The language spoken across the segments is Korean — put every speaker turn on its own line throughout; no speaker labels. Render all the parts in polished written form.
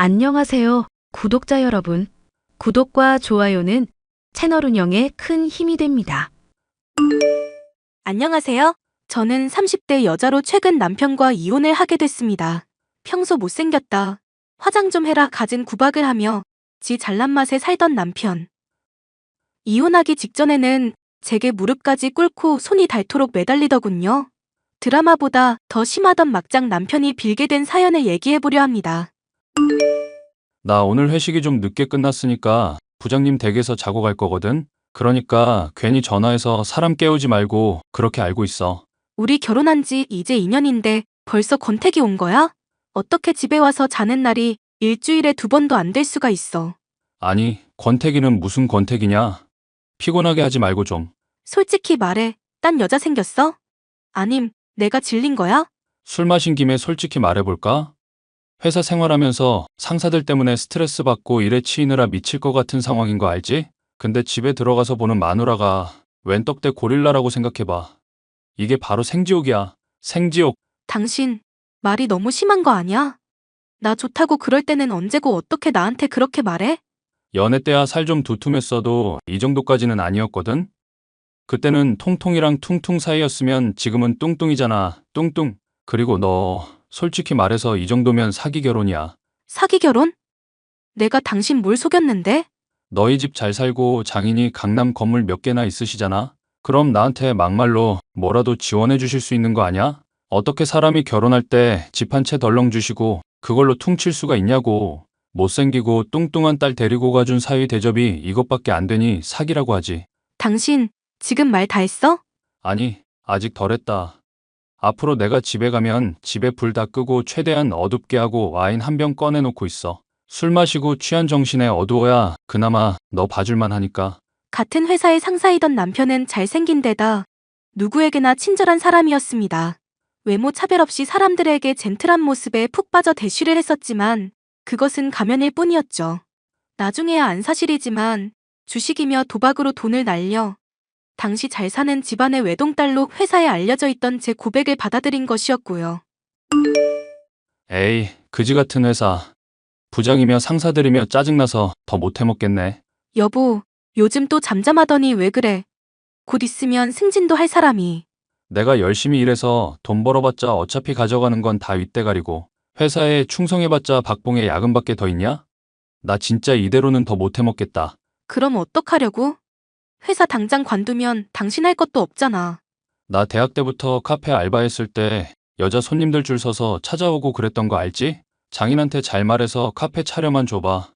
안녕하세요, 구독자 여러분. 구독과 좋아요는 채널 운영에 큰 힘이 됩니다.
안녕하세요. 저는 30대 여자로 최근 남편과 이혼을 하게 됐습니다. 평소 못생겼다, 화장 좀 해라 갖은 구박을 하며 지 잘난 맛에 살던 남편. 이혼하기 직전에는 제게 무릎까지 꿇고 손이 닳도록 매달리더군요. 드라마보다 더 심하던 막장 남편이 빌게 된 사연을 얘기해보려 합니다.
나 오늘 회식이 좀 늦게 끝났으니까 부장님 댁에서 자고 갈 거거든? 그러니까 괜히 전화해서 사람 깨우지 말고 그렇게 알고 있어.
우리 결혼한 지 이제 2년인데 벌써 권태기 온 거야? 어떻게 집에 와서 자는 날이 일주일에 2번도 안 될 수가 있어.
아니, 권태기는 무슨 권태기냐? 피곤하게 하지 말고 좀.
솔직히 말해, 딴 여자 생겼어? 아님, 내가 질린 거야?
술 마신 김에 솔직히 말해볼까? 회사 생활하면서 상사들 때문에 스트레스 받고 일에 치이느라 미칠 것 같은 상황인 거 알지? 근데 집에 들어가서 보는 마누라가 웬 떡대 고릴라라고 생각해봐. 이게 바로 생지옥이야. 생지옥.
당신, 말이 너무 심한 거 아니야? 나 좋다고 그럴 때는 언제고 어떻게 나한테 그렇게 말해?
연애 때야 살 좀 두툼했어도 이 정도까지는 아니었거든? 그때는 통통이랑 퉁퉁 사이였으면 지금은 뚱뚱이잖아. 뚱뚱. 그리고 너 솔직히 말해서 이 정도면 사기 결혼이야.
사기 결혼? 내가 당신 뭘 속였는데?
너희 집 잘 살고 장인이 강남 건물 몇 개나 있으시잖아. 그럼 나한테 막말로 뭐라도 지원해 주실 수 있는 거 아니야? 어떻게 사람이 결혼할 때 집 한 채 덜렁 주시고 그걸로 퉁칠 수가 있냐고. 못생기고 뚱뚱한 딸 데리고 가준 사위 대접이 이것밖에 안 되니 사기라고 하지.
당신, 지금 말 다 했어?
아니, 아직 덜 했다. 앞으로 내가 집에 가면 집에 불 다 끄고 최대한 어둡게 하고 와인 한 병 꺼내놓고 있어. 술 마시고 취한 정신에 어두워야 그나마 너 봐줄만 하니까.
같은 회사의 상사이던 남편은 잘생긴 데다 누구에게나 친절한 사람이었습니다. 외모 차별 없이 사람들에게 젠틀한 모습에 푹 빠져 대쉬를 했었지만 그것은 가면일 뿐이었죠. 나중에야 안 사실이지만 주식이며 도박으로 돈을 날려 당시 잘 사는 집안의 외동딸로 회사에 알려져 있던 제 고백을 받아들인 것이었고요.
에이, 그지 같은 회사. 부장이며 상사들이며 짜증나서 더 못해먹겠네.
여보, 요즘 또 잠잠하더니 왜 그래? 곧 있으면 승진도 할 사람이.
내가 열심히 일해서 돈 벌어봤자 어차피 가져가는 건 다 윗대가리고 회사에 충성해봤자 박봉에 야근밖에 더 있냐? 나 진짜 이대로는 더 못해먹겠다.
그럼 어떡하려고? 회사 당장 관두면 당신 할 것도 없잖아.
나 대학 때부터 카페 알바했을 때 여자 손님들 줄 서서 찾아오고 그랬던 거 알지? 장인한테 잘 말해서 카페 차려만 줘봐.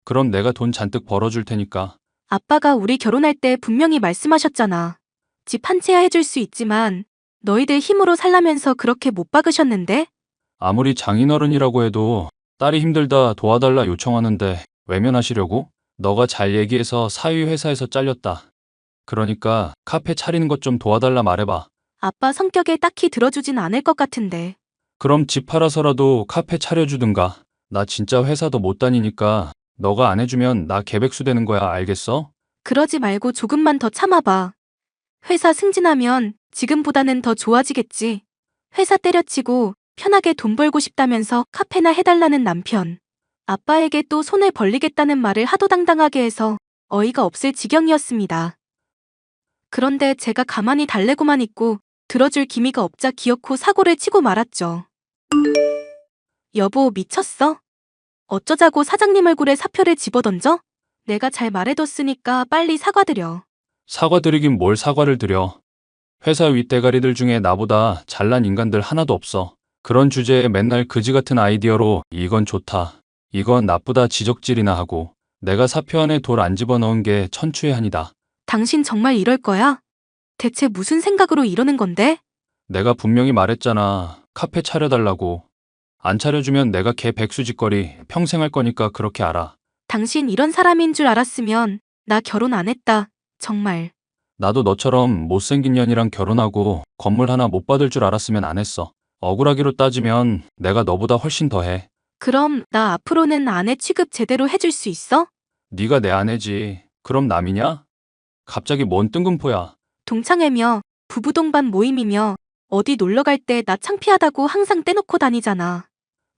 그럼 내가 돈 잔뜩 벌어줄 테니까.
아빠가 우리 결혼할 때 분명히 말씀하셨잖아. 집 한 채야 해줄 수 있지만 너희들 힘으로 살라면서 그렇게 못 박으셨는데?
아무리 장인어른이라고 해도 딸이 힘들다 도와달라 요청하는데 외면하시려고? 너가 잘 얘기해서 사위 회사에서 잘렸다. 그러니까 카페 차리는 것 좀 도와달라 말해봐.
아빠 성격에 딱히 들어주진 않을 것 같은데.
그럼 집 팔아서라도 카페 차려주든가. 나 진짜 회사도 못 다니니까 너가 안 해주면 나 개백수 되는 거야, 알겠어?
그러지 말고 조금만 더 참아봐. 회사 승진하면 지금보다는 더 좋아지겠지. 회사 때려치고 편하게 돈 벌고 싶다면서 카페나 해달라는 남편. 아빠에게 또 손을 벌리겠다는 말을 하도 당당하게 해서 어이가 없을 지경이었습니다. 그런데 제가 가만히 달래고만 있고 들어줄 기미가 없자 기어코 사고를 치고 말았죠. 여보, 미쳤어? 어쩌자고 사장님 얼굴에 사표를 집어던져? 내가 잘 말해뒀으니까 빨리 사과드려.
사과드리긴 뭘 사과를 드려. 회사 윗대가리들 중에 나보다 잘난 인간들 하나도 없어. 그런 주제에 맨날 그지 같은 아이디어로 이건 좋다, 이건 나쁘다 지적질이나 하고 내가 사표 안에 돌 안 집어넣은 게 천추의 한이다.
당신 정말 이럴 거야? 대체 무슨 생각으로 이러는 건데?
내가 분명히 말했잖아. 카페 차려달라고. 안 차려주면 내가 개 백수짓거리 평생 할 거니까 그렇게 알아.
당신 이런 사람인 줄 알았으면 나 결혼 안 했다. 정말.
나도 너처럼 못생긴 년이랑 결혼하고 건물 하나 못 받을 줄 알았으면 안 했어. 억울하기로 따지면 내가 너보다 훨씬 더해.
그럼 나 앞으로는 아내 취급 제대로 해줄 수 있어?
네가 내 아내지. 그럼 남이냐? 갑자기 뭔 뜬금포야.
동창회며 부부 동반 모임이며 어디 놀러 갈 때 나 창피하다고 항상 떼놓고 다니잖아.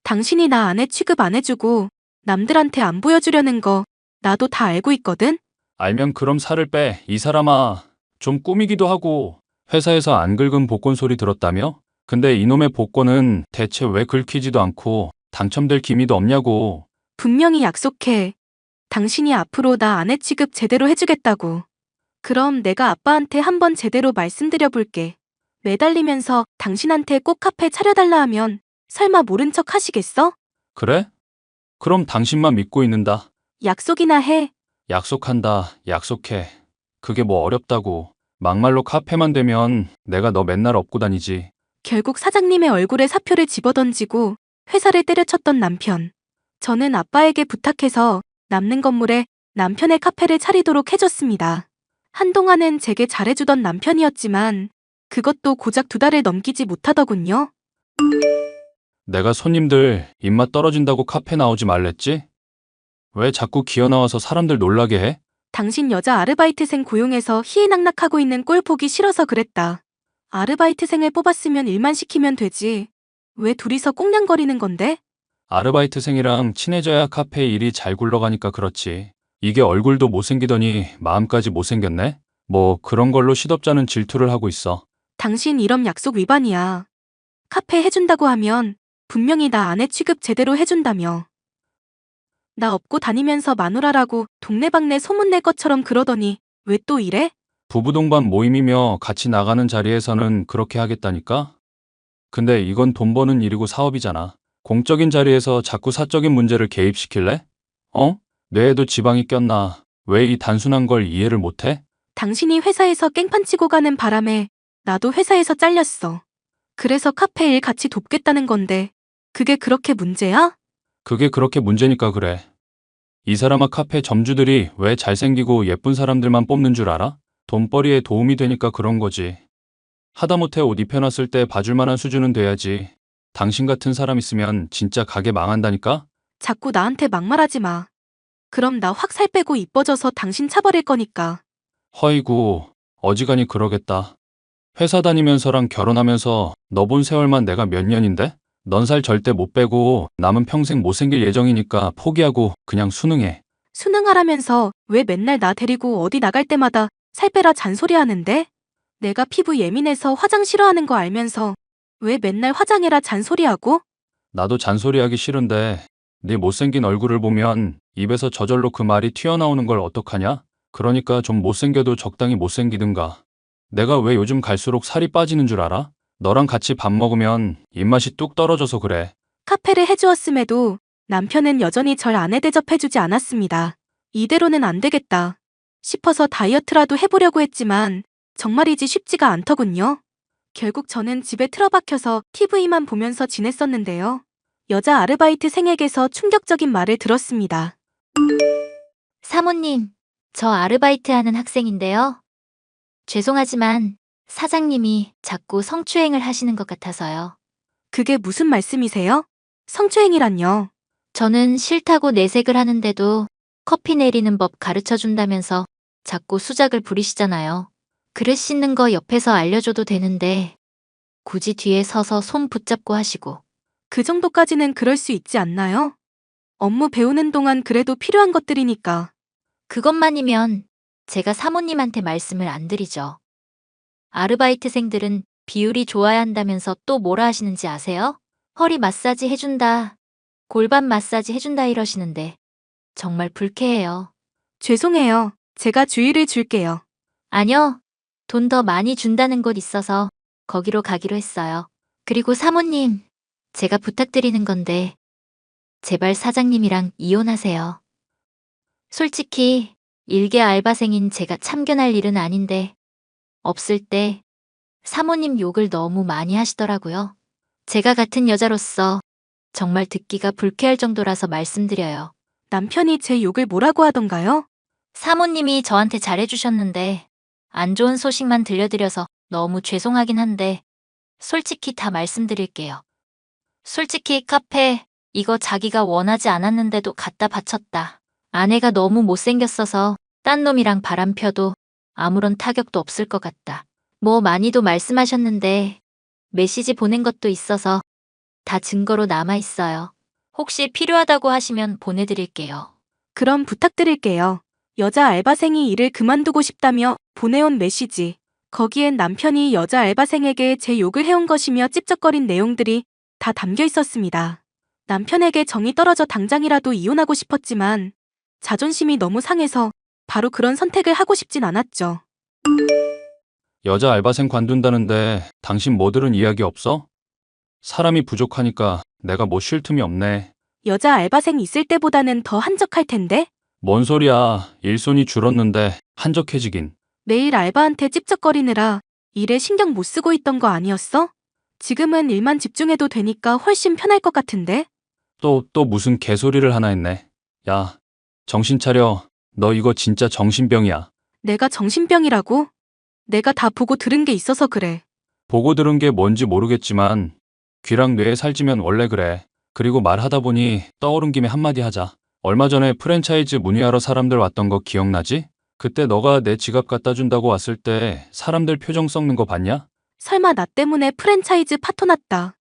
당신이 나 아내 취급 안 해주고 남들한테 안 보여주려는 거 나도 다 알고 있거든?
알면 그럼 살을 빼. 이 사람아. 좀 꾸미기도 하고. 회사에서 안 긁은 복권 소리 들었다며? 근데 이놈의 복권은 대체 왜 긁히지도 않고 당첨될 기미도 없냐고.
분명히 약속해. 당신이 앞으로 나 아내 취급 제대로 해주겠다고. 그럼 내가 아빠한테 한번 제대로 말씀드려 볼게. 매달리면서 당신한테 꼭 카페 차려달라 하면 설마 모른 척 하시겠어?
그래? 그럼 당신만 믿고 있는다.
약속이나 해.
약속한다. 약속해. 그게 뭐 어렵다고. 막말로 카페만 되면 내가 너 맨날 업고 다니지.
결국 사장님의 얼굴에 사표를 집어던지고 회사를 때려쳤던 남편. 저는 아빠에게 부탁해서 남는 건물에 남편의 카페를 차리도록 해줬습니다. 한동안은 제게 잘해주던 남편이었지만 그것도 고작 2달을 넘기지 못하더군요.
내가 손님들 입맛 떨어진다고 카페 나오지 말랬지? 왜 자꾸 기어 나와서 사람들 놀라게 해?
당신 여자 아르바이트생 고용해서 희희낙낙하고 있는 꼴 보기 싫어서 그랬다. 아르바이트생을 뽑았으면 일만 시키면 되지. 왜 둘이서 꽁냥거리는 건데?
아르바이트생이랑 친해져야 카페 일이 잘 굴러가니까 그렇지. 이게 얼굴도 못생기더니 마음까지 못생겼네? 뭐 그런 걸로 시덥잖은 질투를 하고 있어.
당신 이런 약속 위반이야. 카페 해준다고 하면 분명히 나 아내 취급 제대로 해준다며. 나 업고 다니면서 마누라라고 동네방네 소문낼 것처럼 그러더니 왜 또 이래?
부부 동반 모임이며 같이 나가는 자리에서는 그렇게 하겠다니까? 근데 이건 돈 버는 일이고 사업이잖아. 공적인 자리에서 자꾸 사적인 문제를 개입시킬래? 어? 뇌에도 지방이 꼈나? 왜 이 단순한 걸 이해를 못해?
당신이 회사에서 깽판 치고 가는 바람에 나도 회사에서 잘렸어. 그래서 카페 일 같이 돕겠다는 건데 그게 그렇게 문제야?
그게 그렇게 문제니까 그래. 이 사람아 카페 점주들이 왜 잘생기고 예쁜 사람들만 뽑는 줄 알아? 돈벌이에 도움이 되니까 그런 거지. 하다못해 옷 입혀놨을 때 봐줄 만한 수준은 돼야지. 당신 같은 사람 있으면 진짜 가게 망한다니까?
자꾸 나한테 막말하지 마. 그럼 나 확 살 빼고 이뻐져서 당신 차버릴 거니까.
허이구, 어지간히 그러겠다. 회사 다니면서랑 결혼하면서 너 본 세월만 내가 몇 년인데? 넌 살 절대 못 빼고 남은 평생 못생길 예정이니까 포기하고 그냥 수능해.
수능하라면서 왜 맨날 나 데리고 어디 나갈 때마다 살 빼라 잔소리하는데? 내가 피부 예민해서 화장 싫어하는 거 알면서 왜 맨날 화장해라 잔소리하고?
나도 잔소리하기 싫은데 네 못생긴 얼굴을 보면 입에서 저절로 그 말이 튀어나오는 걸 어떡하냐? 그러니까 좀 못생겨도 적당히 못생기든가. 내가 왜 요즘 갈수록 살이 빠지는 줄 알아? 너랑 같이 밥 먹으면 입맛이 뚝 떨어져서 그래.
카페를 해주었음에도 남편은 여전히 절 아내 대접해주지 않았습니다. 이대로는 안 되겠다 싶어서 다이어트라도 해보려고 했지만 정말이지 쉽지가 않더군요. 결국 저는 집에 틀어박혀서 TV만 보면서 지냈었는데요. 여자 아르바이트생에게서 충격적인 말을 들었습니다.
사모님, 저 아르바이트 하는 학생인데요. 죄송하지만 사장님이 자꾸 성추행을 하시는 것 같아서요.
그게 무슨 말씀이세요? 성추행이란요.
저는 싫다고 내색을 하는데도 커피 내리는 법 가르쳐 준다면서 자꾸 수작을 부리시잖아요. 그릇 씻는 거 옆에서 알려줘도 되는데 굳이 뒤에 서서 손 붙잡고 하시고.
그 정도까지는 그럴 수 있지 않나요? 업무 배우는 동안 그래도 필요한 것들이니까.
그것만이면 제가 사모님한테 말씀을 안 드리죠. 아르바이트생들은 비율이 좋아야 한다면서 또 뭐라 하시는지 아세요? 허리 마사지 해준다, 골반 마사지 해준다 이러시는데 정말 불쾌해요.
죄송해요. 제가 주의를 줄게요.
아니요, 돈 더 많이 준다는 곳 있어서 거기로 가기로 했어요. 그리고 사모님, 제가 부탁드리는 건데 제발 사장님이랑 이혼하세요. 솔직히 일개 알바생인 제가 참견할 일은 아닌데 없을 때 사모님 욕을 너무 많이 하시더라고요. 제가 같은 여자로서 정말 듣기가 불쾌할 정도라서 말씀드려요.
남편이 제 욕을 뭐라고 하던가요?
사모님이 저한테 잘해주셨는데 안 좋은 소식만 들려드려서 너무 죄송하긴 한데 솔직히 다 말씀드릴게요. 솔직히 카페 이거 자기가 원하지 않았는데도 갖다 바쳤다. 아내가 너무 못생겼어서 딴 놈이랑 바람 펴도 아무런 타격도 없을 것 같다. 뭐 많이도 말씀하셨는데 메시지 보낸 것도 있어서 다 증거로 남아있어요. 혹시 필요하다고 하시면 보내드릴게요.
그럼 부탁드릴게요. 여자 알바생이 일을 그만두고 싶다며 보내온 메시지. 거기엔 남편이 여자 알바생에게 제 욕을 해온 것이며 찝쩍거린 내용들이 다 담겨 있었습니다. 남편에게 정이 떨어져 당장이라도 이혼하고 싶었지만 자존심이 너무 상해서 바로 그런 선택을 하고 싶진 않았죠.
여자 알바생 관둔다는데 당신 뭐 들은 이야기 없어? 사람이 부족하니까 내가 뭐 쉴 틈이 없네.
여자 알바생 있을 때보다는 더 한적할 텐데?
뭔 소리야. 일손이 줄었는데 한적해지긴.
매일 알바한테 찝쩍거리느라 일에 신경 못 쓰고 있던 거 아니었어? 지금은 일만 집중해도 되니까 훨씬 편할 것 같은데?
또 무슨 개소리를 하나 했네. 야, 정신 차려. 너 이거 진짜 정신병이야.
내가 정신병이라고? 내가 다 보고 들은 게 있어서 그래.
보고 들은 게 뭔지 모르겠지만 귀랑 뇌에 살찌면 원래 그래. 그리고 말하다 보니 떠오른 김에 한마디 하자. 얼마 전에 프랜차이즈 문의하러 사람들 왔던 거 기억나지? 그때 너가 내 지갑 갖다 준다고 왔을 때 사람들 표정 썩는 거 봤냐?
설마 나 때문에 프랜차이즈 파토 났다.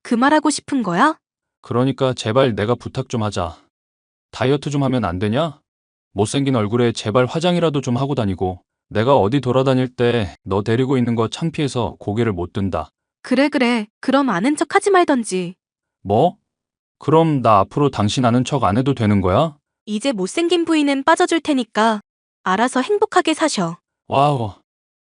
그 말하고 싶은 거야?
그러니까 제발 내가 부탁 좀 하자. 다이어트 좀 하면 안 되냐? 못생긴 얼굴에 제발 화장이라도 좀 하고 다니고. 내가 어디 돌아다닐 때 너 데리고 있는 거 창피해서 고개를 못 든다.
그래. 그럼 아는 척 하지 말던지.
뭐? 그럼 나 앞으로 당신 아는 척 안 해도 되는 거야?
이제 못생긴 부인은 빠져줄 테니까 알아서 행복하게 사셔.
와우,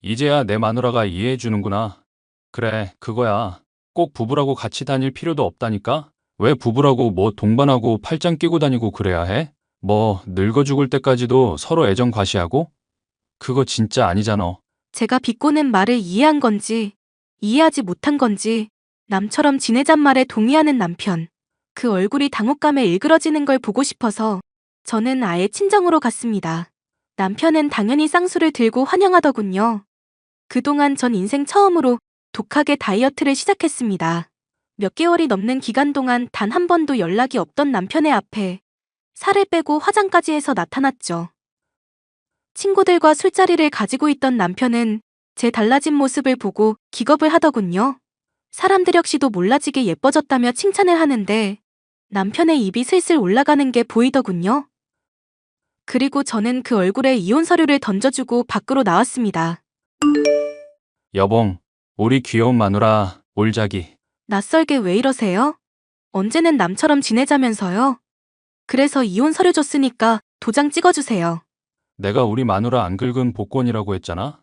이제야 내 마누라가 이해해 주는구나. 그래, 그거야. 꼭 부부라고 같이 다닐 필요도 없다니까? 왜 부부라고 뭐 동반하고 팔짱 끼고 다니고 그래야 해? 뭐 늙어 죽을 때까지도 서로 애정 과시하고? 그거 진짜 아니잖아.
제가 비꼬는 말을 이해한 건지 이해하지 못한 건지 남처럼 지내잔 말에 동의하는 남편. 그 얼굴이 당혹감에 일그러지는 걸 보고 싶어서 저는 아예 친정으로 갔습니다. 남편은 당연히 쌍수를 들고 환영하더군요. 그동안 전 인생 처음으로 독하게 다이어트를 시작했습니다. 몇 개월이 넘는 기간 동안 단 한 번도 연락이 없던 남편의 앞에 살을 빼고 화장까지 해서 나타났죠. 친구들과 술자리를 가지고 있던 남편은 제 달라진 모습을 보고 기겁을 하더군요. 사람들 역시도 몰라지게 예뻐졌다며 칭찬을 하는데 남편의 입이 슬슬 올라가는 게 보이더군요. 그리고 저는 그 얼굴에 이혼 서류를 던져주고 밖으로 나왔습니다.
여봉, 우리 귀여운 마누라, 올자기.
낯설게 왜 이러세요? 언제는 남처럼 지내자면서요? 그래서 이혼 서류 줬으니까 도장 찍어주세요.
내가 우리 마누라 안 긁은 복권이라고 했잖아?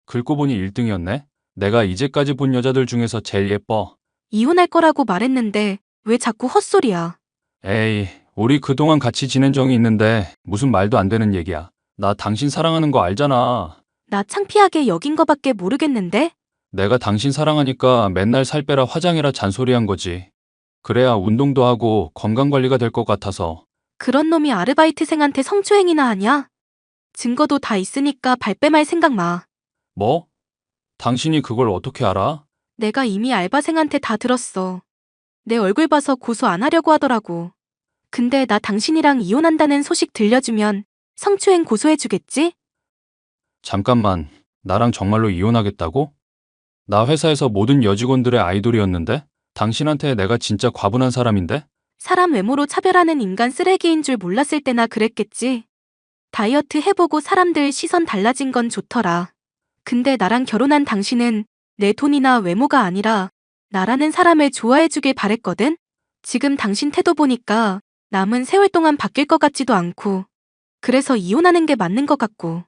긁고 보니 1등이었네? 내가 이제까지 본 여자들 중에서 제일 예뻐.
이혼할 거라고 말했는데 왜 자꾸 헛소리야?
에이, 우리 그동안 같이 지낸 정이 있는데 무슨 말도 안 되는 얘기야. 나 당신 사랑하는 거 알잖아.
나 창피하게 여긴 거밖에 모르겠는데?
내가 당신 사랑하니까 맨날 살 빼라 화장해라 잔소리한 거지. 그래야 운동도 하고 건강관리가 될 것 같아서.
그런 놈이 아르바이트생한테 성추행이나 하냐? 증거도 다 있으니까 발뺌할 생각 마.
뭐? 당신이 그걸 어떻게 알아?
내가 이미 알바생한테 다 들었어. 내 얼굴 봐서 고소 안 하려고 하더라고. 근데 나 당신이랑 이혼한다는 소식 들려주면 성추행 고소해주겠지?
잠깐만, 나랑 정말로 이혼하겠다고? 나 회사에서 모든 여직원들의 아이돌이었는데? 당신한테 내가 진짜 과분한 사람인데?
사람 외모로 차별하는 인간 쓰레기인 줄 몰랐을 때나 그랬겠지. 다이어트 해보고 사람들 시선 달라진 건 좋더라. 근데 나랑 결혼한 당신은 내 돈이나 외모가 아니라 나라는 사람을 좋아해주길 바랬거든? 지금 당신 태도 보니까 남은 세월 동안 바뀔 것 같지도 않고 그래서 이혼하는 게 맞는 것 같고.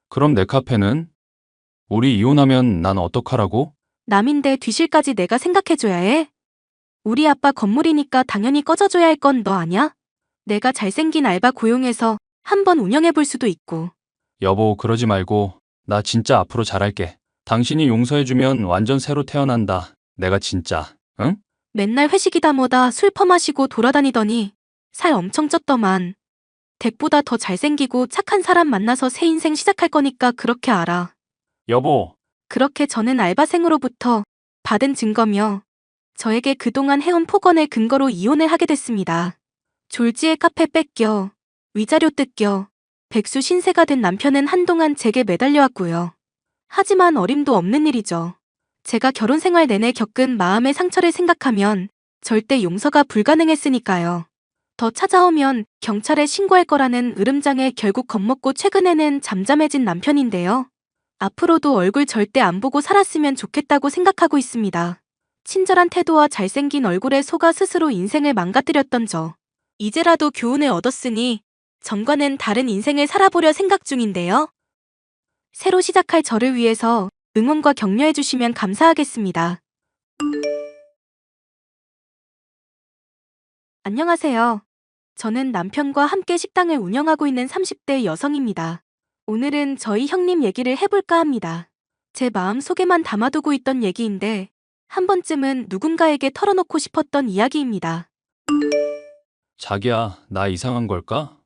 그럼 내 카페는? 우리 이혼하면 난 어떡하라고?
남인데 뒤실까지 내가 생각해줘야 해? 우리 아빠 건물이니까 당연히 꺼져줘야 할 건 너 아냐? 내가 잘생긴 알바 고용해서 한번 운영해볼 수도 있고.
여보, 그러지 말고 나 진짜 앞으로 잘할게. 당신이 용서해주면 완전 새로 태어난다. 내가 진짜, 응?
맨날 회식이다 뭐다 술 퍼마시고 돌아다니더니 살 엄청 쪘더만. 댁보다 더 잘생기고 착한 사람 만나서 새 인생 시작할 거니까 그렇게 알아.
여보,
그렇게 저는 알바생으로부터 받은 증거며 저에게 그동안 해온 폭언을 근거로 이혼을 하게 됐습니다. 졸지에 카페 뺏겨, 위자료 뜯겨, 백수 신세가 된 남편은 한동안 제게 매달려왔고요. 하지만 어림도 없는 일이죠. 제가 결혼 생활 내내 겪은 마음의 상처를 생각하면 절대 용서가 불가능했으니까요. 더 찾아오면 경찰에 신고할 거라는 으름장에 결국 겁먹고 최근에는 잠잠해진 남편인데요. 앞으로도 얼굴 절대 안 보고 살았으면 좋겠다고 생각하고 있습니다. 친절한 태도와 잘생긴 얼굴에 속아 스스로 인생을 망가뜨렸던 저. 이제라도 교훈을 얻었으니 전과는 다른 인생을 살아보려 생각 중인데요. 새로 시작할 저를 위해서 응원과 격려해 주시면 감사하겠습니다. 안녕하세요. 저는 남편과 함께 식당을 운영하고 있는 30대 여성입니다. 오늘은 저희 형님 얘기를 해볼까 합니다. 제 마음 속에만 담아두고 있던 얘기인데 한 번쯤은 누군가에게 털어놓고 싶었던 이야기입니다.
자기야, 나 이상한 걸까?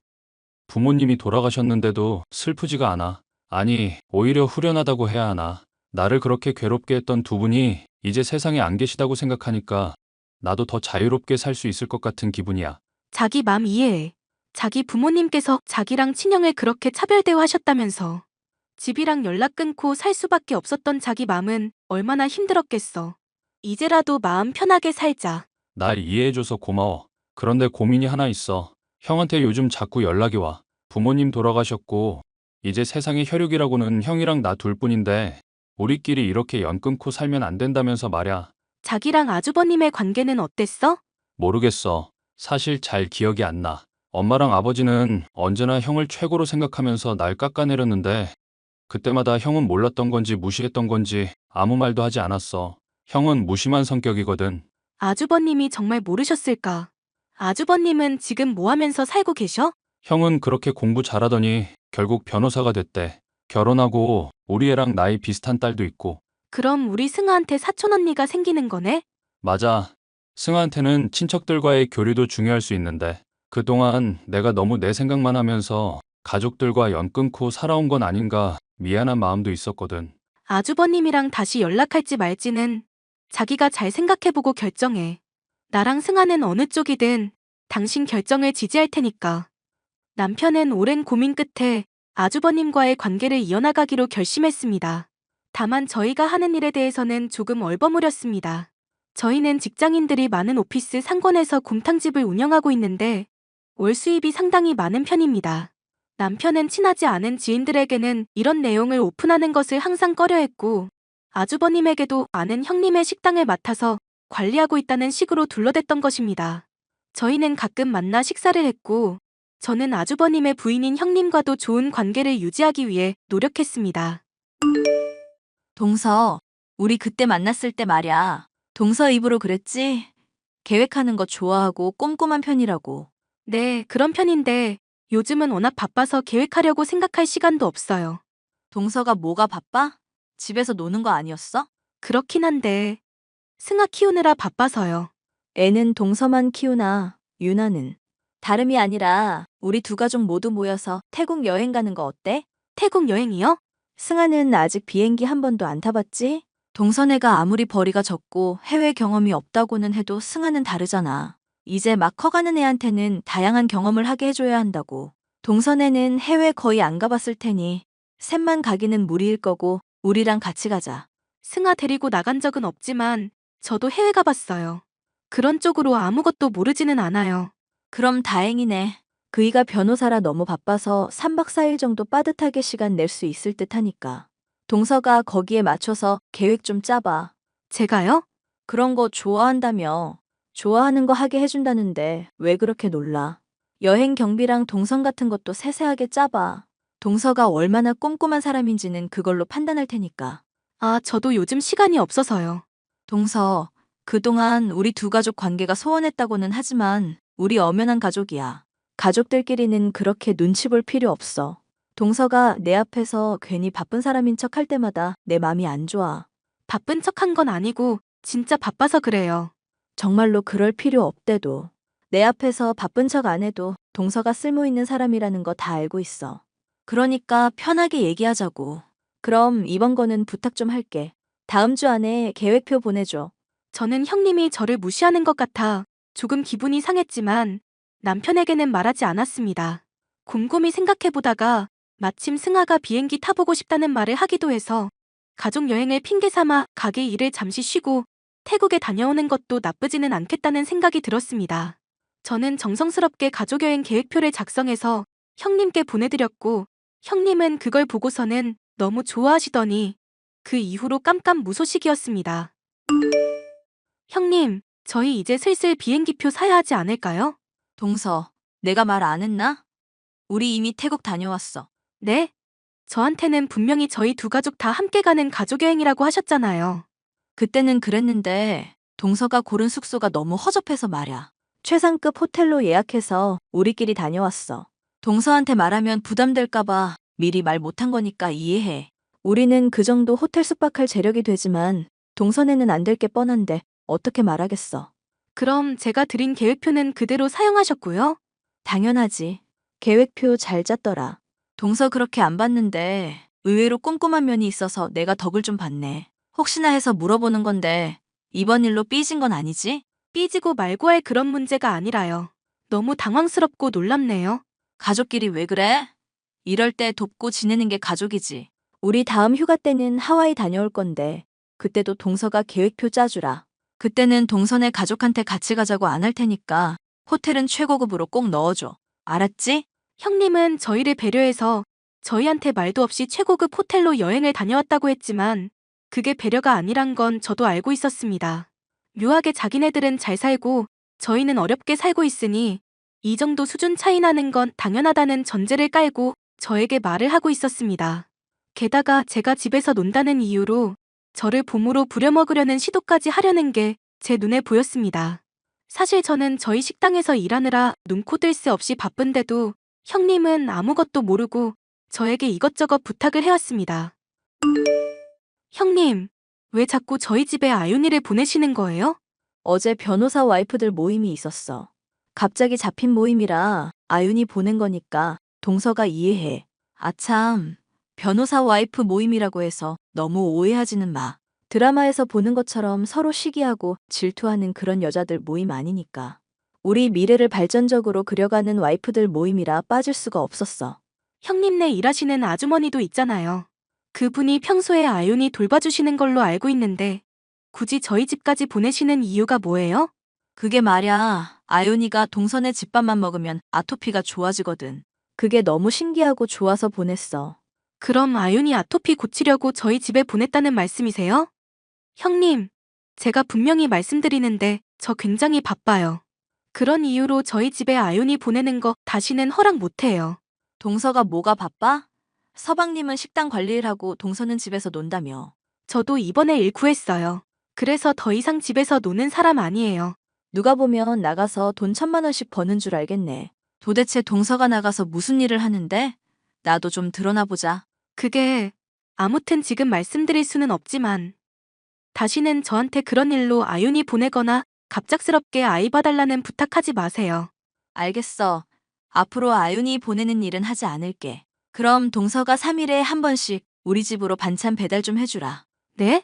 부모님이 돌아가셨는데도 슬프지가 않아. 아니, 오히려 후련하다고 해야 하나. 나를 그렇게 괴롭게 했던 두 분이 이제 세상에 안 계시다고 생각하니까 나도 더 자유롭게 살 수 있을 것 같은 기분이야.
자기 맘 이해해. 자기 부모님께서 자기랑 친형을 그렇게 차별 대우하셨다면서 집이랑 연락 끊고 살 수밖에 없었던 자기 맘은 얼마나 힘들었겠어. 이제라도 마음 편하게 살자.
날 이해해줘서 고마워. 그런데 고민이 하나 있어. 형한테 요즘 자꾸 연락이 와. 부모님 돌아가셨고 이제 세상에 혈육이라고는 형이랑 나 둘뿐인데 우리끼리 이렇게 연 끊고 살면 안 된다면서 말야.
자기랑 아주버님의 관계는 어땠어?
모르겠어. 사실 잘 기억이 안 나. 엄마랑 아버지는 언제나 형을 최고로 생각하면서 날 깎아내렸는데 그때마다 형은 몰랐던 건지 무시했던 건지 아무 말도 하지 않았어. 형은 무심한 성격이거든.
아주버님이 정말 모르셨을까? 아주버님은 지금 뭐 하면서 살고 계셔?
형은 그렇게 공부 잘하더니 결국 변호사가 됐대. 결혼하고 우리 애랑 나이 비슷한 딸도 있고.
그럼 우리 승아한테 사촌 언니가 생기는 거네?
맞아. 승아한테는 친척들과의 교류도 중요할 수 있는데 그동안 내가 너무 내 생각만 하면서 가족들과 연 끊고 살아온 건 아닌가 미안한 마음도 있었거든.
아주버님이랑 다시 연락할지 말지는 자기가 잘 생각해보고 결정해. 나랑 승아는 어느 쪽이든 당신 결정을 지지할 테니까. 남편은 오랜 고민 끝에 아주버님과의 관계를 이어나가기로 결심했습니다. 다만 저희가 하는 일에 대해서는 조금 얼버무렸습니다. 저희는 직장인들이 많은 오피스 상권에서 곰탕집을 운영하고 있는데 월 수입이 상당히 많은 편입니다. 남편은 친하지 않은 지인들에게는 이런 내용을 오픈하는 것을 항상 꺼려했고 아주버님에게도 아는 형님의 식당을 맡아서 관리하고 있다는 식으로 둘러댔던 것입니다. 저희는 가끔 만나 식사를 했고 저는 아주버님의 부인인 형님과도 좋은 관계를 유지하기 위해 노력했습니다.
동서, 우리 그때 만났을 때 말야. 동서 입으로 그랬지? 계획하는 거 좋아하고 꼼꼼한 편이라고.
네, 그런 편인데 요즘은 워낙 바빠서 계획하려고 생각할 시간도 없어요.
동서가 뭐가 바빠? 집에서 노는 거 아니었어?
그렇긴 한데 승아 키우느라 바빠서요.
애는 동서만 키우나, 유나는. 다름이 아니라 우리 두 가족 모두 모여서 태국 여행 가는 거 어때?
태국 여행이요?
승아는 아직 비행기 한 번도 안 타봤지? 동서네가 아무리 벌이가 적고 해외 경험이 없다고는 해도 승아는 다르잖아. 이제 막 커가는 애한테는 다양한 경험을 하게 해줘야 한다고. 동서네는 해외 거의 안 가봤을 테니 셋만 가기는 무리일 거고 우리랑 같이 가자.
승아 데리고 나간 적은 없지만 저도 해외 가봤어요. 그런 쪽으로 아무것도 모르지는 않아요.
그럼 다행이네. 그이가 변호사라 너무 바빠서 3박 4일 정도 빠듯하게 시간 낼 수 있을 듯 하니까. 동서가 거기에 맞춰서 계획 좀 짜봐.
제가요?
그런 거 좋아한다며. 좋아하는 거 하게 해준다는데 왜 그렇게 놀라? 여행 경비랑 동선 같은 것도 세세하게 짜봐. 동서가 얼마나 꼼꼼한 사람인지는 그걸로 판단할 테니까.
아, 저도 요즘 시간이 없어서요.
동서, 그동안 우리 두 가족 관계가 소원했다고는 하지만 우리 엄연한 가족이야. 가족들끼리는 그렇게 눈치 볼 필요 없어. 동서가 내 앞에서 괜히 바쁜 사람인 척 할 때마다 내 맘이 안 좋아.
바쁜 척한 건 아니고 진짜 바빠서 그래요.
정말로 그럴 필요 없대도. 내 앞에서 바쁜 척 안 해도 동서가 쓸모 있는 사람이라는 거 다 알고 있어. 그러니까 편하게 얘기하자고. 그럼 이번 거는 부탁 좀 할게. 다음 주 안에 계획표 보내줘.
저는 형님이 저를 무시하는 것 같아 조금 기분이 상했지만 남편에게는 말하지 않았습니다. 곰곰이 생각해보다가 마침 승아가 비행기 타보고 싶다는 말을 하기도 해서 가족 여행을 핑계 삼아 가게 일을 잠시 쉬고 태국에 다녀오는 것도 나쁘지는 않겠다는 생각이 들었습니다. 저는 정성스럽게 가족여행 계획표를 작성해서 형님께 보내드렸고, 형님은 그걸 보고서는 너무 좋아하시더니 그 이후로 깜깜무소식이었습니다. 형님, 저희 이제 슬슬 비행기표 사야 하지 않을까요?
동서, 내가 말 안 했나? 우리 이미 태국 다녀왔어.
네? 저한테는 분명히 저희 두 가족 다 함께 가는 가족여행이라고 하셨잖아요.
그때는 그랬는데 동서가 고른 숙소가 너무 허접해서 말야. 최상급 호텔로 예약해서 우리끼리 다녀왔어. 동서한테 말하면 부담될까봐 미리 말 못한 거니까 이해해. 우리는 그 정도 호텔 숙박할 재력이 되지만 동선에는 안 될 게 뻔한데 어떻게 말하겠어.
그럼 제가 드린 계획표는 그대로 사용하셨고요?
당연하지. 계획표 잘 짰더라. 동서 그렇게 안 봤는데 의외로 꼼꼼한 면이 있어서 내가 덕을 좀 봤네. 혹시나 해서 물어보는 건데 이번 일로 삐진 건 아니지?
삐지고 말고 할 그런 문제가 아니라요. 너무 당황스럽고 놀랍네요.
가족끼리 왜 그래? 이럴 때 돕고 지내는 게 가족이지. 우리 다음 휴가 때는 하와이 다녀올 건데 그때도 동서가 계획표 짜주라. 그때는 동선에 가족한테 같이 가자고 안 할 테니까 호텔은 최고급으로 꼭 넣어줘. 알았지?
형님은 저희를 배려해서 저희한테 말도 없이 최고급 호텔로 여행을 다녀왔다고 했지만 그게 배려가 아니란 건 저도 알고 있었습니다. 묘하게 자기네들은 잘 살고 저희는 어렵게 살고 있으니 이 정도 수준 차이 나는 건 당연하다는 전제를 깔고 저에게 말을 하고 있었습니다. 게다가 제가 집에서 논다는 이유로 저를 봄으로 부려먹으려는 시도까지 하려는 게 제 눈에 보였습니다. 사실 저는 저희 식당에서 일하느라 눈코 뜰 새 없이 바쁜데도 형님은 아무것도 모르고 저에게 이것저것 부탁을 해왔습니다. 형님, 왜 자꾸 저희 집에 아윤이를 보내시는 거예요?
어제 변호사 와이프들 모임이 있었어. 갑자기 잡힌 모임이라 아윤이 보낸 거니까 동서가 이해해. 아참, 변호사 와이프 모임이라고 해서 너무 오해하지는 마. 드라마에서 보는 것처럼 서로 시기하고 질투하는 그런 여자들 모임 아니니까. 우리 미래를 발전적으로 그려가는 와이프들 모임이라 빠질 수가 없었어.
형님네 일하시는 아주머니도 있잖아요. 그분이 평소에 아윤이 돌봐주시는 걸로 알고 있는데 굳이 저희 집까지 보내시는 이유가 뭐예요?
그게 말야, 아윤이가 동선의 집밥만 먹으면 아토피가 좋아지거든. 그게 너무 신기하고 좋아서 보냈어.
그럼 아윤이 아토피 고치려고 저희 집에 보냈다는 말씀이세요? 형님, 제가 분명히 말씀드리는데 저 굉장히 바빠요. 그런 이유로 저희 집에 아윤이 보내는 거 다시는 허락 못해요.
동서가 뭐가 바빠? 서방님은 식당 관리를 하고 동서는 집에서 논다며.
저도 이번에 일 구했어요. 그래서 더 이상 집에서 노는 사람 아니에요.
누가 보면 나가서 돈 1,000만 원씩 버는 줄 알겠네. 도대체 동서가 나가서 무슨 일을 하는데? 나도 좀 드러나 보자.
그게 아무튼 지금 말씀드릴 수는 없지만 다시는 저한테 그런 일로 아윤이 보내거나 갑작스럽게 아이 봐달라는 부탁하지 마세요.
알겠어. 앞으로 아윤이 보내는 일은 하지 않을게. 그럼 동서가 3일에 한 번씩 우리 집으로 반찬 배달 좀 해주라.
네?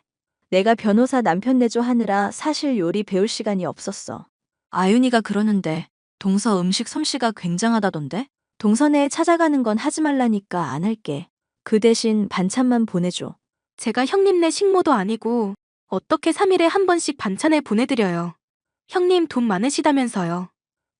내가 변호사 남편 내조 하느라 사실 요리 배울 시간이 없었어. 아윤이가 그러는데 동서 음식 솜씨가 굉장하다던데? 동선에 찾아가는 건 하지 말라니까 안 할게. 그 대신 반찬만 보내줘.
제가 형님네 식모도 아니고 어떻게 3일에 한 번씩 반찬을 보내드려요. 형님 돈 많으시다면서요.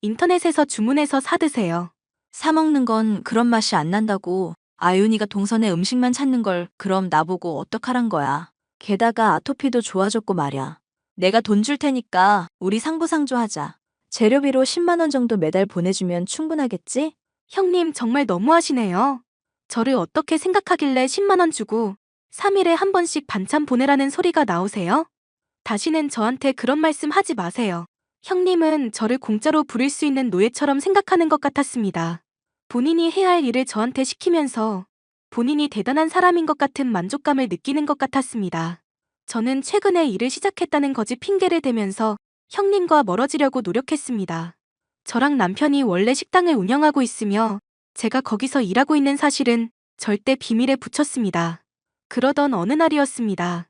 인터넷에서 주문해서 사드세요.
사 먹는 건 그런 맛이 안 난다고. 아윤이가 동선에 음식만 찾는 걸 그럼 나보고 어떡하란 거야. 게다가 아토피도 좋아졌고 말야. 내가 돈 줄 테니까 우리 상부상조하자. 재료비로 10만 원 정도 매달 보내주면 충분하겠지?
형님 정말 너무하시네요. 저를 어떻게 생각하길래 10만 원 주고 3일에 한 번씩 반찬 보내라는 소리가 나오세요? 다시는 저한테 그런 말씀 하지 마세요. 형님은 저를 공짜로 부릴 수 있는 노예처럼 생각하는 것 같았습니다. 본인이 해야 할 일을 저한테 시키면서 본인이 대단한 사람인 것 같은 만족감을 느끼는 것 같았습니다. 저는 최근에 일을 시작했다는 거지 핑계를 대면서 형님과 멀어지려고 노력했습니다. 저랑 남편이 원래 식당을 운영하고 있으며 제가 거기서 일하고 있는 사실은 절대 비밀에 붙였습니다. 그러던 어느 날이었습니다.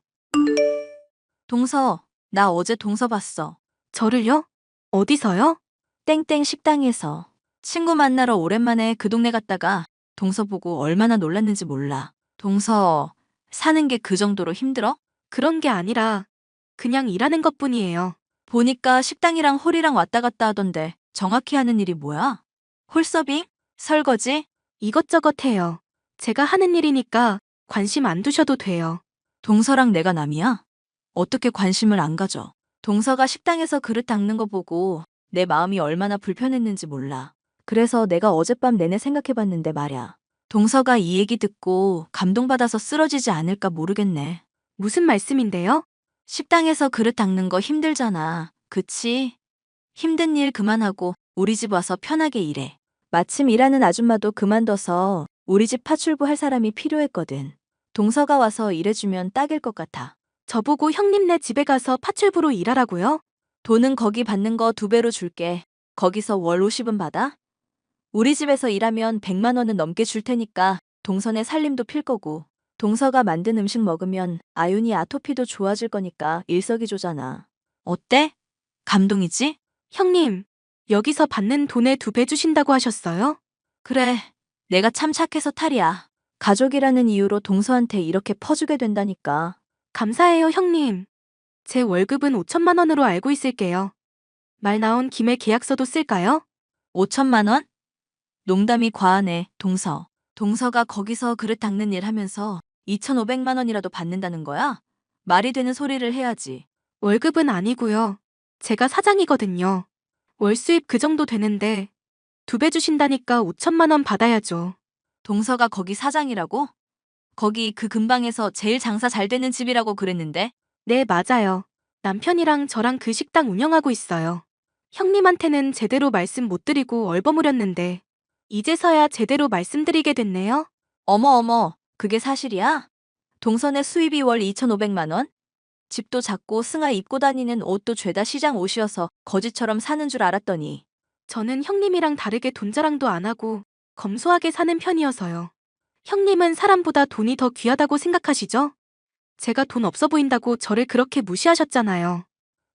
동서, 나 어제 동서 봤어.
저를요? 어디서요?
땡땡 식당에서. 친구 만나러 오랜만에 그 동네 갔다가 동서 보고 얼마나 놀랐는지 몰라. 동서, 사는 게 그 정도로 힘들어?
그런 게 아니라 그냥 일하는 것뿐이에요.
보니까 식당이랑 홀이랑 왔다 갔다 하던데 정확히 하는 일이 뭐야? 홀서빙? 설거지?
이것저것 해요. 제가 하는 일이니까 관심 안 두셔도 돼요.
동서랑 내가 남이야? 어떻게 관심을 안 가져? 동서가 식당에서 그릇 닦는 거 보고 내 마음이 얼마나 불편했는지 몰라. 그래서 내가 어젯밤 내내 생각해봤는데 말야. 동서가 이 얘기 듣고 감동받아서 쓰러지지 않을까 모르겠네.
무슨 말씀인데요?
식당에서 그릇 닦는 거 힘들잖아. 그치? 힘든 일 그만하고 우리 집 와서 편하게 일해. 마침 일하는 아줌마도 그만둬서 우리 집 파출부 할 사람이 필요했거든. 동서가 와서 일해주면 딱일 것 같아.
저보고 형님네 집에 가서 파출부로 일하라고요?
돈은 거기 받는 거 2배로 줄게. 거기서 월 50은 받아? 우리 집에서 일하면 100만 원은 넘게 줄 테니까 동선의 살림도 필 거고. 동서가 만든 음식 먹으면 아윤이 아토피도 좋아질 거니까 일석이조잖아. 어때? 감동이지?
형님, 여기서 받는 돈의 2배 주신다고 하셨어요?
그래. 내가 참 착해서 탈이야. 가족이라는 이유로 동서한테 이렇게 퍼주게 된다니까.
감사해요, 형님. 제 월급은 5천만 원으로 알고 있을게요. 말 나온 김에 계약서도 쓸까요?
5천만 원? 농담이 과하네, 동서. 동서가 거기서 그릇 닦는 일 하면서 2,500만 원이라도 받는다는 거야? 말이 되는 소리를 해야지.
월급은 아니고요. 제가 사장이거든요. 월 수입 그 정도 되는데 2배 주신다니까 5천만 원 받아야죠.
동서가 거기 사장이라고? 거기 그 근방에서 제일 장사 잘 되는 집이라고 그랬는데?
네, 맞아요. 남편이랑 저랑 그 식당 운영하고 있어요. 형님한테는 제대로 말씀 못 드리고 얼버무렸는데 이제서야 제대로 말씀드리게 됐네요.
어머, 그게 사실이야? 동선의 수입이 월 2,500만 원? 집도 작고 승아 입고 다니는 옷도 죄다 시장 옷이어서 거지처럼 사는 줄 알았더니.
저는 형님이랑 다르게 돈 자랑도 안 하고 검소하게 사는 편이어서요. 형님은 사람보다 돈이 더 귀하다고 생각하시죠? 제가 돈 없어 보인다고 저를 그렇게 무시하셨잖아요.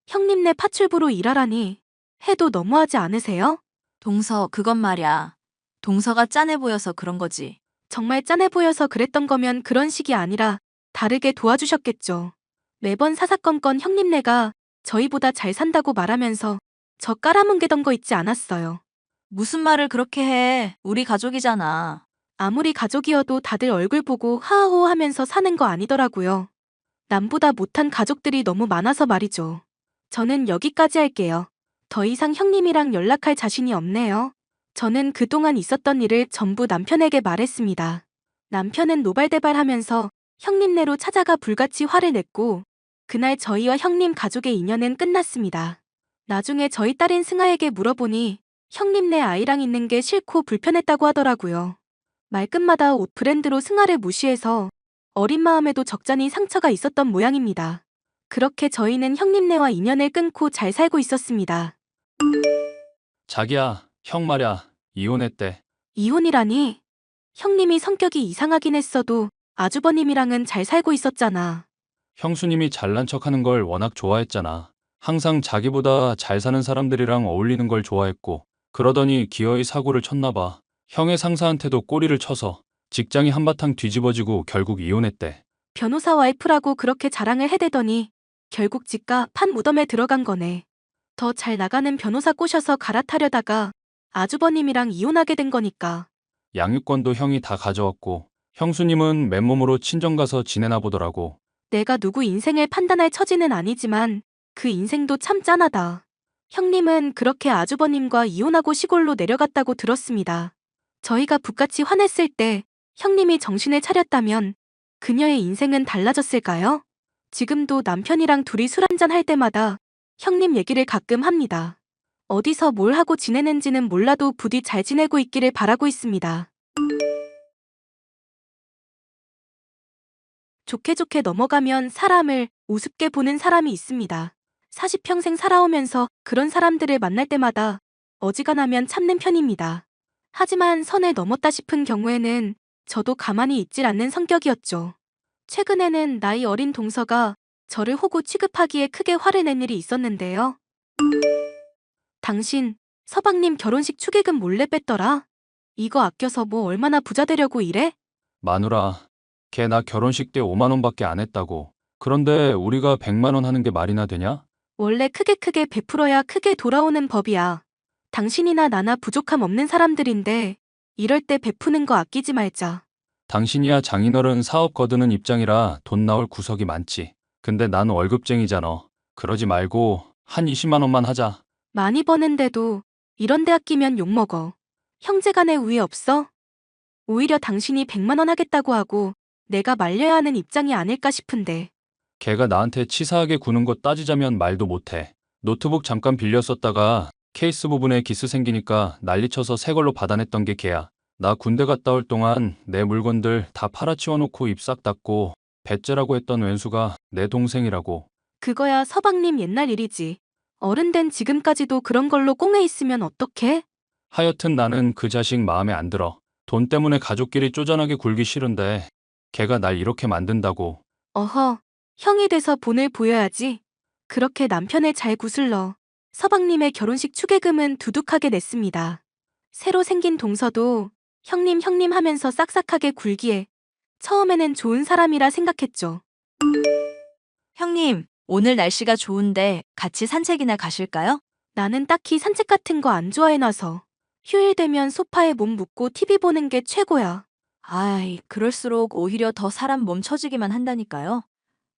형님네 파출부로 일하라니 해도 너무하지 않으세요?
동서, 그건 말야. 동서가 짠해 보여서 그런 거지.
정말 짠해 보여서 그랬던 거면 그런 식이 아니라 다르게 도와주셨겠죠. 매번 사사건건 형님네가 저희보다 잘 산다고 말하면서 저 깔아뭉개던 거 있지 않았어요.
무슨 말을 그렇게 해. 우리 가족이잖아.
아무리 가족이어도 다들 얼굴 보고 하하호 하면서 사는 거 아니더라고요. 남보다 못한 가족들이 너무 많아서 말이죠. 저는 여기까지 할게요. 더 이상 형님이랑 연락할 자신이 없네요. 저는 그동안 있었던 일을 전부 남편에게 말했습니다. 남편은 노발대발하면서 형님네로 찾아가 불같이 화를 냈고 그날 저희와 형님 가족의 인연은 끝났습니다. 나중에 저희 딸인 승아에게 물어보니 형님네 아이랑 있는 게 싫고 불편했다고 하더라고요. 말끝마다 옷 브랜드로 승아를 무시해서 어린 마음에도 적잖이 상처가 있었던 모양입니다. 그렇게 저희는 형님네와 인연을 끊고 잘 살고 있었습니다.
자기야, 형 말야, 이혼했대.
이혼이라니? 형님이 성격이 이상하긴 했어도 아주버님이랑은 잘 살고 있었잖아.
형수님이 잘난 척하는 걸 워낙 좋아했잖아. 항상 자기보다 잘 사는 사람들이랑 어울리는 걸 좋아했고, 그러더니 기어이 사고를 쳤나 봐. 형의 상사한테도 꼬리를 쳐서 직장이 한바탕 뒤집어지고 결국 이혼했대.
변호사 와이프라고 그렇게 자랑을 해대더니 결국 집가 판 무덤에 들어간 거네. 더 잘 나가는 변호사 꼬셔서 갈아타려다가 아주버님이랑 이혼하게 된 거니까.
양육권도 형이 다 가져왔고, 형수님은 맨몸으로 친정 가서 지내나 보더라고.
내가 누구 인생을 판단할 처지는 아니지만 그 인생도 참 짠하다. 형님은 그렇게 아주버님과 이혼하고 시골로 내려갔다고 들었습니다. 저희가 북같이 화냈을 때 형님이 정신을 차렸다면 그녀의 인생은 달라졌을까요? 지금도 남편이랑 둘이 술 한잔 할 때마다 형님 얘기를 가끔 합니다. 어디서 뭘 하고 지내는지는 몰라도 부디 잘 지내고 있기를 바라고 있습니다. 좋게 좋게 넘어가면 사람을 우습게 보는 사람이 있습니다. 40평생 살아오면서 그런 사람들을 만날 때마다 어지간하면 참는 편입니다. 하지만 선을 넘었다 싶은 경우에는 저도 가만히 있질 않는 성격이었죠. 최근에는 나이 어린 동서가 저를 호구 취급하기에 크게 화를 낸 일이 있었는데요. 당신, 서방님 결혼식 축의금 몰래 뺐더라? 이거 아껴서 뭐 얼마나 부자 되려고 이래?
마누라, 걔 나 결혼식 때 5만 원밖에 안 했다고. 그런데 우리가 100만 원 하는 게 말이나 되냐?
원래 크게 베풀어야 크게 돌아오는 법이야. 당신이나 나나 부족함 없는 사람들인데 이럴 때 베푸는 거 아끼지 말자.
당신이야 장인어른 사업 거드는 입장이라 돈 나올 구석이 많지. 근데 난 월급쟁이잖아. 그러지 말고 한 20만 원만 하자.
많이 버는데도 이런 데 아끼면 욕먹어. 형제간에 우애 없어? 오히려 당신이 100만 원 하겠다고 하고 내가 말려야 하는 입장이 아닐까 싶은데.
걔가 나한테 치사하게 구는 거 따지자면 말도 못해. 노트북 잠깐 빌려 썼다가 케이스 부분에 기스 생기니까 난리쳐서 새 걸로 받아냈던 게 걔야. 나 군대 갔다 올 동안 내 물건들 다 팔아치워놓고 입 싹 닫고 배째라고 했던 왼수가 내 동생이라고.
그거야 서방님 옛날 일이지. 어른 된 지금까지도 그런 걸로 꽁에 있으면 어떡해?
하여튼 나는 그 자식 마음에 안 들어. 돈 때문에 가족끼리 쪼잔하게 굴기 싫은데 걔가 날 이렇게 만든다고.
어허, 형이 돼서 본을 보여야지. 그렇게 남편을 잘 구슬러 서방님의 결혼식 축의금은 두둑하게 냈습니다. 새로 생긴 동서도 형님 하면서 싹싹하게 굴기에 처음에는 좋은 사람이라 생각했죠.
형님, 오늘 날씨가 좋은데 같이 산책이나 가실까요?
나는 딱히 산책 같은 거 안 좋아해놔서 휴일 되면 소파에 몸 묻고 TV 보는 게 최고야.
아이, 그럴수록 오히려 더 사람 몸 처지기만 한다니까요.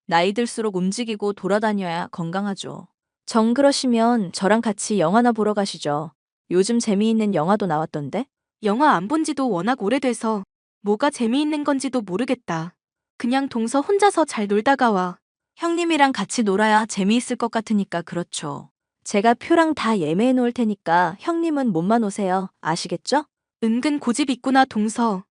나이 들수록 움직이고 돌아다녀야 건강하죠. 정 그러시면 저랑 같이 영화나 보러 가시죠. 요즘 재미있는 영화도 나왔던데?
영화 안 본 지도 워낙 오래돼서 뭐가 재미있는 건지도 모르겠다. 그냥 동서 혼자서 잘 놀다가 와.
형님이랑 같이 놀아야 재미있을 것 같으니까 그렇죠. 제가 표랑 다 예매해 놓을 테니까 형님은 몸만 오세요. 아시겠죠?
은근 고집 있구나 동서.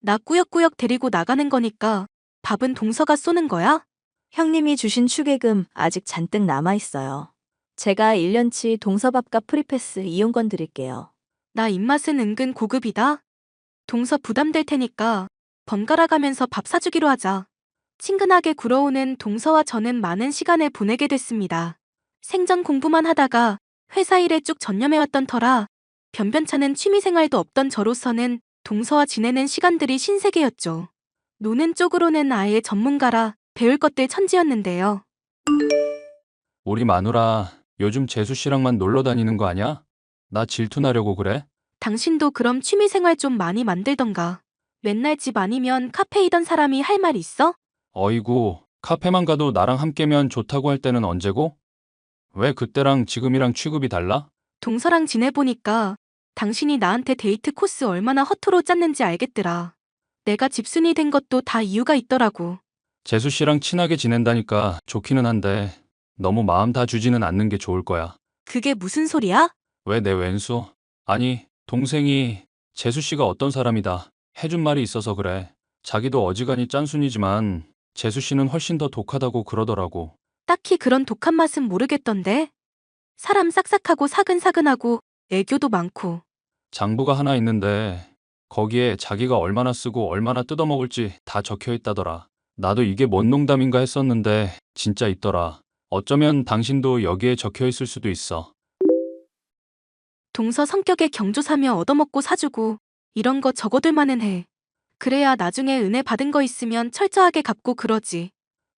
나 꾸역꾸역 데리고 나가는 거니까 밥은 동서가 쏘는 거야?
형님이 주신 축의금 아직 잔뜩 남아있어요. 제가 1년치 동서밥값 프리패스 이용권 드릴게요.
나 입맛은 은근 고급이다. 동서 부담될 테니까 번갈아 가면서 밥 사주기로 하자. 친근하게 굴어오는 동서와 저는 많은 시간을 보내게 됐습니다. 생전 공부만 하다가 회사 일에 쭉 전념해왔던 터라 변변찮은 취미생활도 없던 저로서는 동서와 지내는 시간들이 신세계였죠. 노는 쪽으로는 아예 전문가라 배울 것들 천지였는데요.
우리 마누라 요즘 재수 씨랑만 놀러 다니는 거 아냐? 나 질투나려고 그래?
당신도 그럼 취미생활 좀 많이 만들던가. 맨날 집 아니면 카페이던 사람이 할 말 있어?
어이구, 카페만 가도 나랑 함께면 좋다고 할 때는 언제고? 왜 그때랑 지금이랑 취급이 달라?
동서랑 지내보니까 당신이 나한테 데이트 코스 얼마나 허투루 짰는지 알겠더라. 내가 집순이 된 것도 다 이유가 있더라고.
재수 씨랑 친하게 지낸다니까 좋기는 한데 너무 마음 다 주지는 않는 게 좋을 거야.
그게 무슨 소리야?
왜 내 왼수? 아니, 동생이 재수 씨가 어떤 사람이다 해준 말이 있어서 그래. 자기도 어지간히 짠순이지만 재수 씨는 훨씬 더 독하다고 그러더라고.
딱히 그런 독한 맛은 모르겠던데. 사람 싹싹하고 사근사근하고 애교도 많고.
장부가 하나 있는데 거기에 자기가 얼마나 쓰고 얼마나 뜯어먹을지 다 적혀 있다더라. 나도 이게 뭔 농담인가 했었는데 진짜 있더라. 어쩌면 당신도 여기에 적혀 있을 수도 있어.
동서 성격에 경조사며 얻어먹고 사주고 이런 거 적어둘만은 해. 그래야 나중에 은혜 받은 거 있으면 철저하게 갚고 그러지.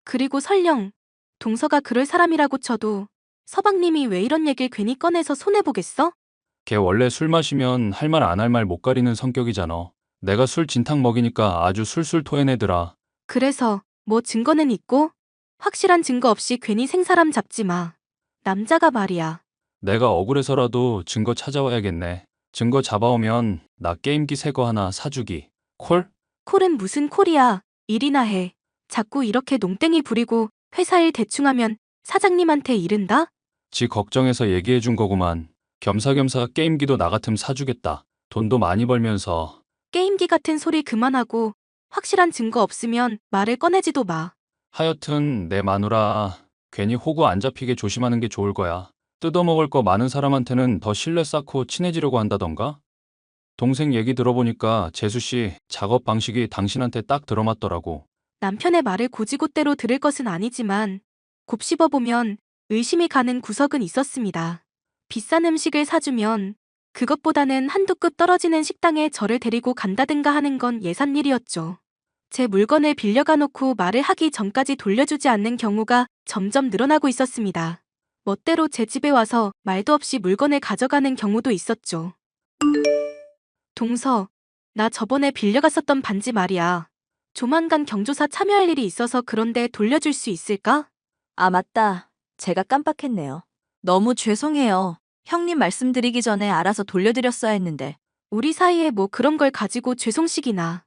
그리고 설령 동서가 그럴 사람이라고 쳐도 서방님이 왜 이런 얘길 괜히 꺼내서 손해보겠어?
걔 원래 술 마시면 할 말 안 할 말 못 가리는 성격이잖아. 내가 술 진탕 먹이니까 아주 술술 토해내더라.
그래서 뭐 증거는 있고? 확실한 증거 없이 괜히 생사람 잡지 마. 남자가 말이야.
내가 억울해서라도 증거 찾아와야겠네. 증거 잡아오면 나 게임기 새 거 하나 사주기. 콜?
콜은 무슨 콜이야. 일이나 해. 자꾸 이렇게 농땡이 부리고 회사 일 대충하면 사장님한테 이른다?
지 걱정해서 얘기해 준 거구만. 겸사겸사 게임기도 나 같음 사주겠다. 돈도 많이 벌면서.
게임기 같은 소리 그만하고 확실한 증거 없으면 말을 꺼내지도 마.
하여튼 내 마누라 괜히 호구 안 잡히게 조심하는 게 좋을 거야. 뜯어먹을 거 많은 사람한테는 더 신뢰 쌓고 친해지려고 한다던가? 동생 얘기 들어보니까 재수 씨 작업 방식이 당신한테 딱 들어맞더라고.
남편의 말을 고지고대로 들을 것은 아니지만 곱씹어보면 의심이 가는 구석은 있었습니다. 비싼 음식을 사주면 그것보다는 한두 급 떨어지는 식당에 저를 데리고 간다든가 하는 건 예산 일이었죠. 제 물건을 빌려가 놓고 말을 하기 전까지 돌려주지 않는 경우가 점점 늘어나고 있었습니다. 멋대로 제 집에 와서 말도 없이 물건을 가져가는 경우도 있었죠. 동서, 나 저번에 빌려갔었던 반지 말이야. 조만간 경조사 참여할 일이 있어서 그런데 돌려줄 수 있을까?
아, 맞다. 제가 깜빡했네요. 너무 죄송해요. 형님 말씀드리기 전에 알아서 돌려드렸어야 했는데.
우리 사이에 뭐 그런 걸 가지고 죄송식이나.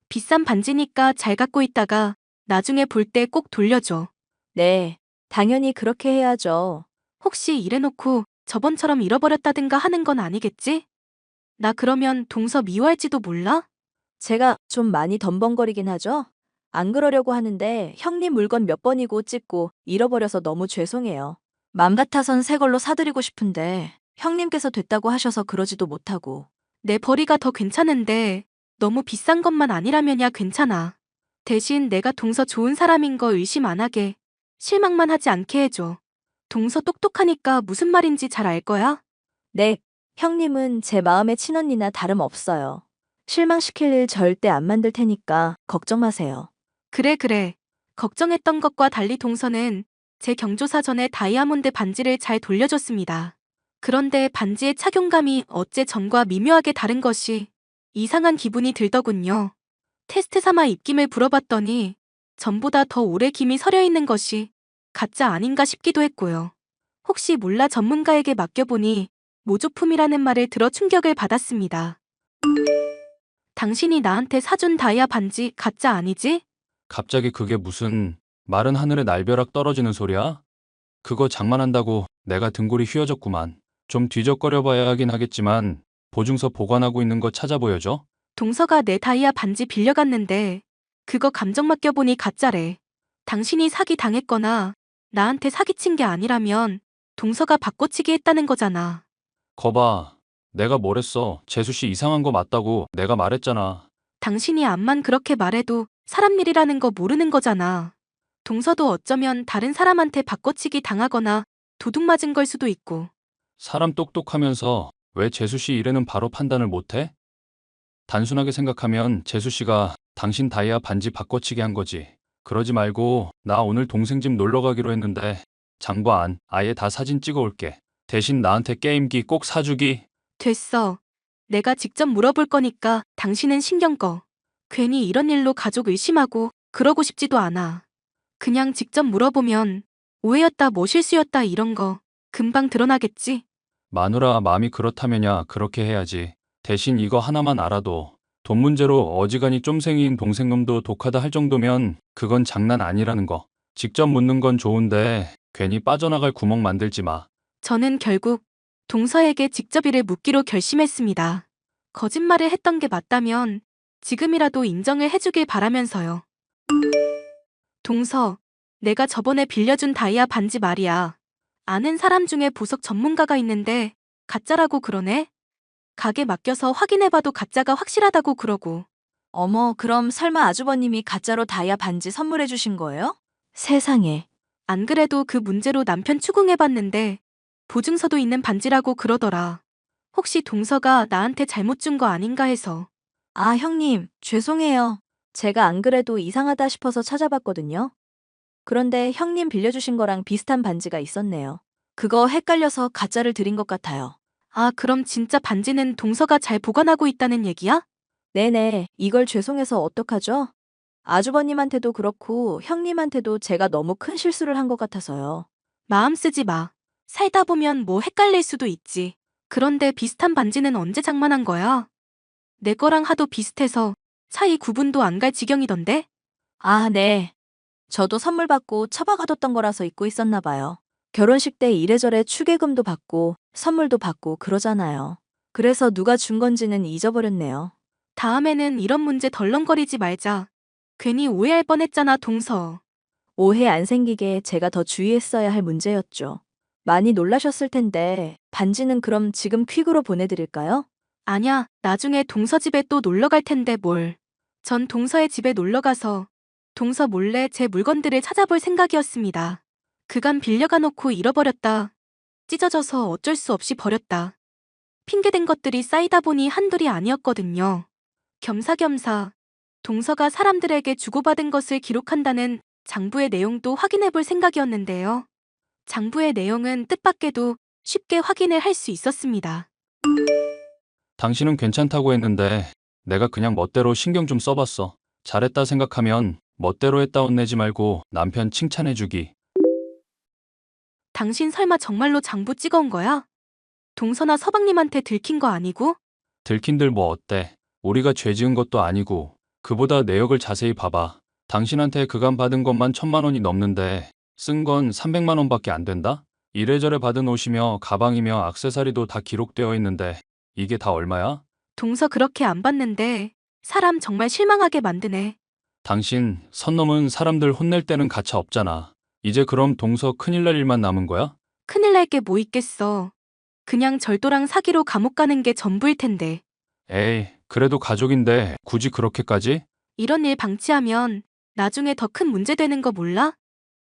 비싼 반지니까 잘 갖고 있다가 나중에 볼 때 꼭 돌려줘.
네, 당연히 그렇게 해야죠.
혹시 이래놓고 저번처럼 잃어버렸다든가 하는 건 아니겠지? 나 그러면 동서 미워할지도 몰라?
제가 좀 많이 덤벙거리긴 하죠? 안 그러려고 하는데 형님 물건 몇 번이고 찍고 잃어버려서 너무 죄송해요. 맘 같아선 새 걸로 사드리고 싶은데 형님께서 됐다고 하셔서 그러지도 못하고.
내 벌이가 더 괜찮은데 너무 비싼 것만 아니라면야 괜찮아. 대신 내가 동서 좋은 사람인 거 의심 안 하게, 실망만 하지 않게 해줘. 동서 똑똑하니까 무슨 말인지 잘 알 거야?
네, 형님은 제 마음의 친언니나 다름없어요. 실망시킬 일 절대 안 만들 테니까 걱정 마세요.
그래. 걱정했던 것과 달리 동서는 제 경조사 전에 다이아몬드 반지를 잘 돌려줬습니다. 그런데 반지의 착용감이 어째 전과 미묘하게 다른 것이 이상한 기분이 들더군요. 테스트 삼아 입김을 불어봤더니 전보다 더 오래 김이 서려 있는 것이 가짜 아닌가 싶기도 했고요. 혹시 몰라 전문가에게 맡겨보니 모조품이라는 말을 들어 충격을 받았습니다. 당신이 나한테 사준 다이아 반지 가짜 아니지?
갑자기 그게 무슨 마른 하늘에 날벼락 떨어지는 소리야? 그거 장만한다고 내가 등골이 휘어졌구만. 좀 뒤적거려 봐야 하긴 하겠지만 보증서 보관하고 있는 거 찾아 보여줘?
동서가 내 다이아 반지 빌려갔는데 그거 감정 맡겨보니 가짜래. 당신이 사기 당했거나 나한테 사기친 게 아니라면 동서가 바꿔치기 했다는 거잖아.
거봐. 내가 뭘 했어. 재수씨 이상한 거 맞다고 내가 말했잖아.
당신이 암만 그렇게 말해도 사람 일이라는 거 모르는 거잖아. 동서도 어쩌면 다른 사람한테 바꿔치기 당하거나 도둑 맞은 걸 수도 있고.
사람 똑똑하면서 왜 재수씨 일에는 바로 판단을 못해? 단순하게 생각하면 재수씨가 당신 다이아 반지 바꿔치기 한 거지. 그러지 말고 나 오늘 동생 집 놀러 가기로 했는데 장봐 안 아예 다 사진 찍어 올게. 대신 나한테 게임기 꼭 사주기.
됐어. 내가 직접 물어볼 거니까 당신은 신경 꺼. 괜히 이런 일로 가족 의심하고 그러고 싶지도 않아. 그냥 직접 물어보면 오해였다 뭐 실수였다 이런 거 금방 드러나겠지?
마누라 마음이 그렇다면야 그렇게 해야지. 대신 이거 하나만 알아도 돈 문제로 어지간히 쫌생이인 동생놈도 독하다 할 정도면 그건 장난 아니라는 거. 직접 묻는 건 좋은데 괜히 빠져나갈 구멍 만들지 마.
저는 결국 동서에게 직접 이를 묻기로 결심했습니다. 거짓말을 했던 게 맞다면 지금이라도 인정을 해주길 바라면서요. 동서, 내가 저번에 빌려준 다이아 반지 말이야. 아는 사람 중에 보석 전문가가 있는데 가짜라고 그러네? 가게 맡겨서 확인해봐도 가짜가 확실하다고 그러고.
어머, 그럼 설마 아주버님이 가짜로 다이아 반지 선물해 주신 거예요? 세상에.
안 그래도 그 문제로 남편 추궁해봤는데 보증서도 있는 반지라고 그러더라. 혹시 동서가 나한테 잘못 준 거 아닌가 해서.
아, 형님, 죄송해요. 제가 안 그래도 이상하다 싶어서 찾아봤거든요. 그런데 형님 빌려주신 거랑 비슷한 반지가 있었네요. 그거 헷갈려서 가짜를 드린 것 같아요.
아, 그럼 진짜 반지는 동서가 잘 보관하고 있다는 얘기야?
네네, 이걸 죄송해서 어떡하죠? 아주버님한테도 그렇고 형님한테도 제가 너무 큰 실수를 한 것 같아서요.
마음 쓰지 마. 살다 보면 뭐 헷갈릴 수도 있지. 그런데 비슷한 반지는 언제 장만한 거야? 내 거랑 하도 비슷해서 차이 구분도 안 갈 지경이던데?
아, 네. 저도 선물 받고 처박아뒀던 거라서 잊고 있었나 봐요. 결혼식 때 이래저래 축의금도 받고 선물도 받고 그러잖아요. 그래서 누가 준 건지는 잊어버렸네요.
다음에는 이런 문제 덜렁거리지 말자. 괜히 오해할 뻔했잖아, 동서.
오해 안 생기게 제가 더 주의했어야 할 문제였죠. 많이 놀라셨을 텐데 반지는 그럼 지금 퀵으로 보내드릴까요?
아냐, 나중에 동서 집에 또 놀러 갈 텐데 뭘. 전 동서의 집에 놀러 가서 동서 몰래 제 물건들을 찾아볼 생각이었습니다. 그간 빌려가 놓고 잃어버렸다. 찢어져서 어쩔 수 없이 버렸다. 핑계댄 것들이 쌓이다 보니 한둘이 아니었거든요. 겸사겸사 동서가 사람들에게 주고받은 것을 기록한다는 장부의 내용도 확인해 볼 생각이었는데요. 장부의 내용은 뜻밖에도 쉽게 확인을 할 수 있었습니다.
당신은 괜찮다고 했는데 내가 그냥 멋대로 신경 좀 써봤어. 잘했다 생각하면 멋대로 했다 혼내지 말고 남편 칭찬해주기.
당신 설마 정말로 장부 찍어온 거야? 동서나 서방님한테 들킨 거 아니고?
들킨들 뭐 어때? 우리가 죄 지은 것도 아니고. 그보다 내역을 자세히 봐봐. 당신한테 그간 받은 것만 1,000만 원이 넘는데 쓴 건 300만 원밖에 안 된다? 이래저래 받은 옷이며 가방이며 액세서리도 다 기록되어 있는데 이게 다 얼마야?
동서 그렇게 안 봤는데 사람 정말 실망하게 만드네.
당신 선 넘은 사람들 혼낼 때는 가차 없잖아. 이제 그럼 동서 큰일 날 일만 남은 거야?
큰일 날 게 뭐 있겠어. 그냥 절도랑 사기로 감옥 가는 게 전부일 텐데.
에이, 그래도 가족인데 굳이 그렇게까지?
이런 일 방치하면 나중에 더 큰 문제 되는 거 몰라?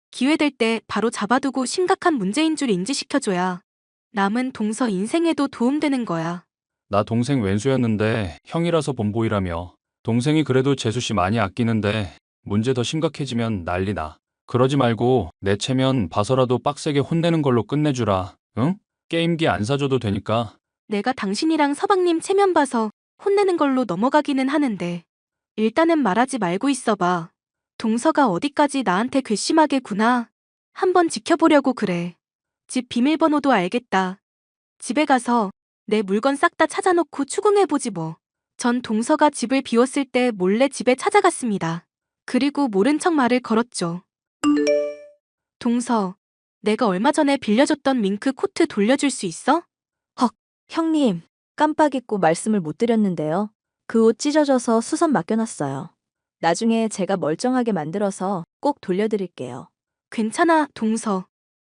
기회 될 때 바로 잡아두고 심각한 문제인 줄 인지시켜줘야 남은 동서 인생에도 도움되는 거야.
나 동생 왼수였는데 형이라서 본보이라며. 동생이 그래도 재수 씨 많이 아끼는데 문제 더 심각해지면 난리 나. 그러지 말고 내 체면 봐서라도 빡세게 혼내는 걸로 끝내주라. 응? 게임기 안 사줘도 되니까.
내가 당신이랑 서방님 체면 봐서 혼내는 걸로 넘어가기는 하는데 일단은 말하지 말고 있어봐. 동서가 어디까지 나한테 괘씸하게 구나. 한번 지켜보려고 그래. 집 비밀번호도 알겠다. 집에 가서 내 물건 싹 다 찾아놓고 추궁해보지 뭐. 전 동서가 집을 비웠을 때 몰래 집에 찾아갔습니다. 그리고 모른 척 말을 걸었죠. 동서, 내가 얼마 전에 빌려줬던 밍크 코트 돌려줄 수 있어?
형님, 깜빡 잊고 말씀을 못 드렸는데요. 그 옷 찢어져서 수선 맡겨놨어요. 나중에 제가 멀쩡하게 만들어서 꼭 돌려드릴게요.
괜찮아, 동서.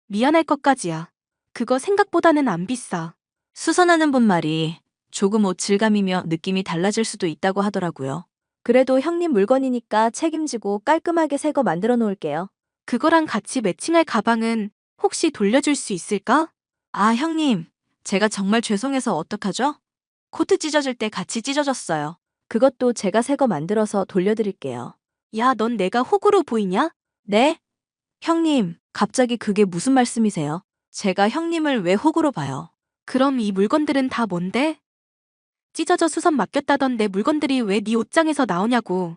미안할 것까지야. 그거 생각보다는 안 비싸.
수선하는 분 말이 조금 옷 질감이며 느낌이 달라질 수도 있다고 하더라고요. 그래도 형님 물건이니까 책임지고 깔끔하게 새 거 만들어 놓을게요.
그거랑 같이 매칭할 가방은 혹시 돌려줄 수 있을까?
아, 형님. 제가 정말 죄송해서 어떡하죠? 코트 찢어질 때 같이 찢어졌어요. 그것도 제가 새 거 만들어서 돌려드릴게요.
야, 넌 내가 호구로 보이냐?
네? 형님, 갑자기 그게 무슨 말씀이세요? 제가 형님을 왜 호구로 봐요?
그럼 이 물건들은 다 뭔데? 찢어져 수선 맡겼다던데 물건들이 왜 네 옷장에서 나오냐고.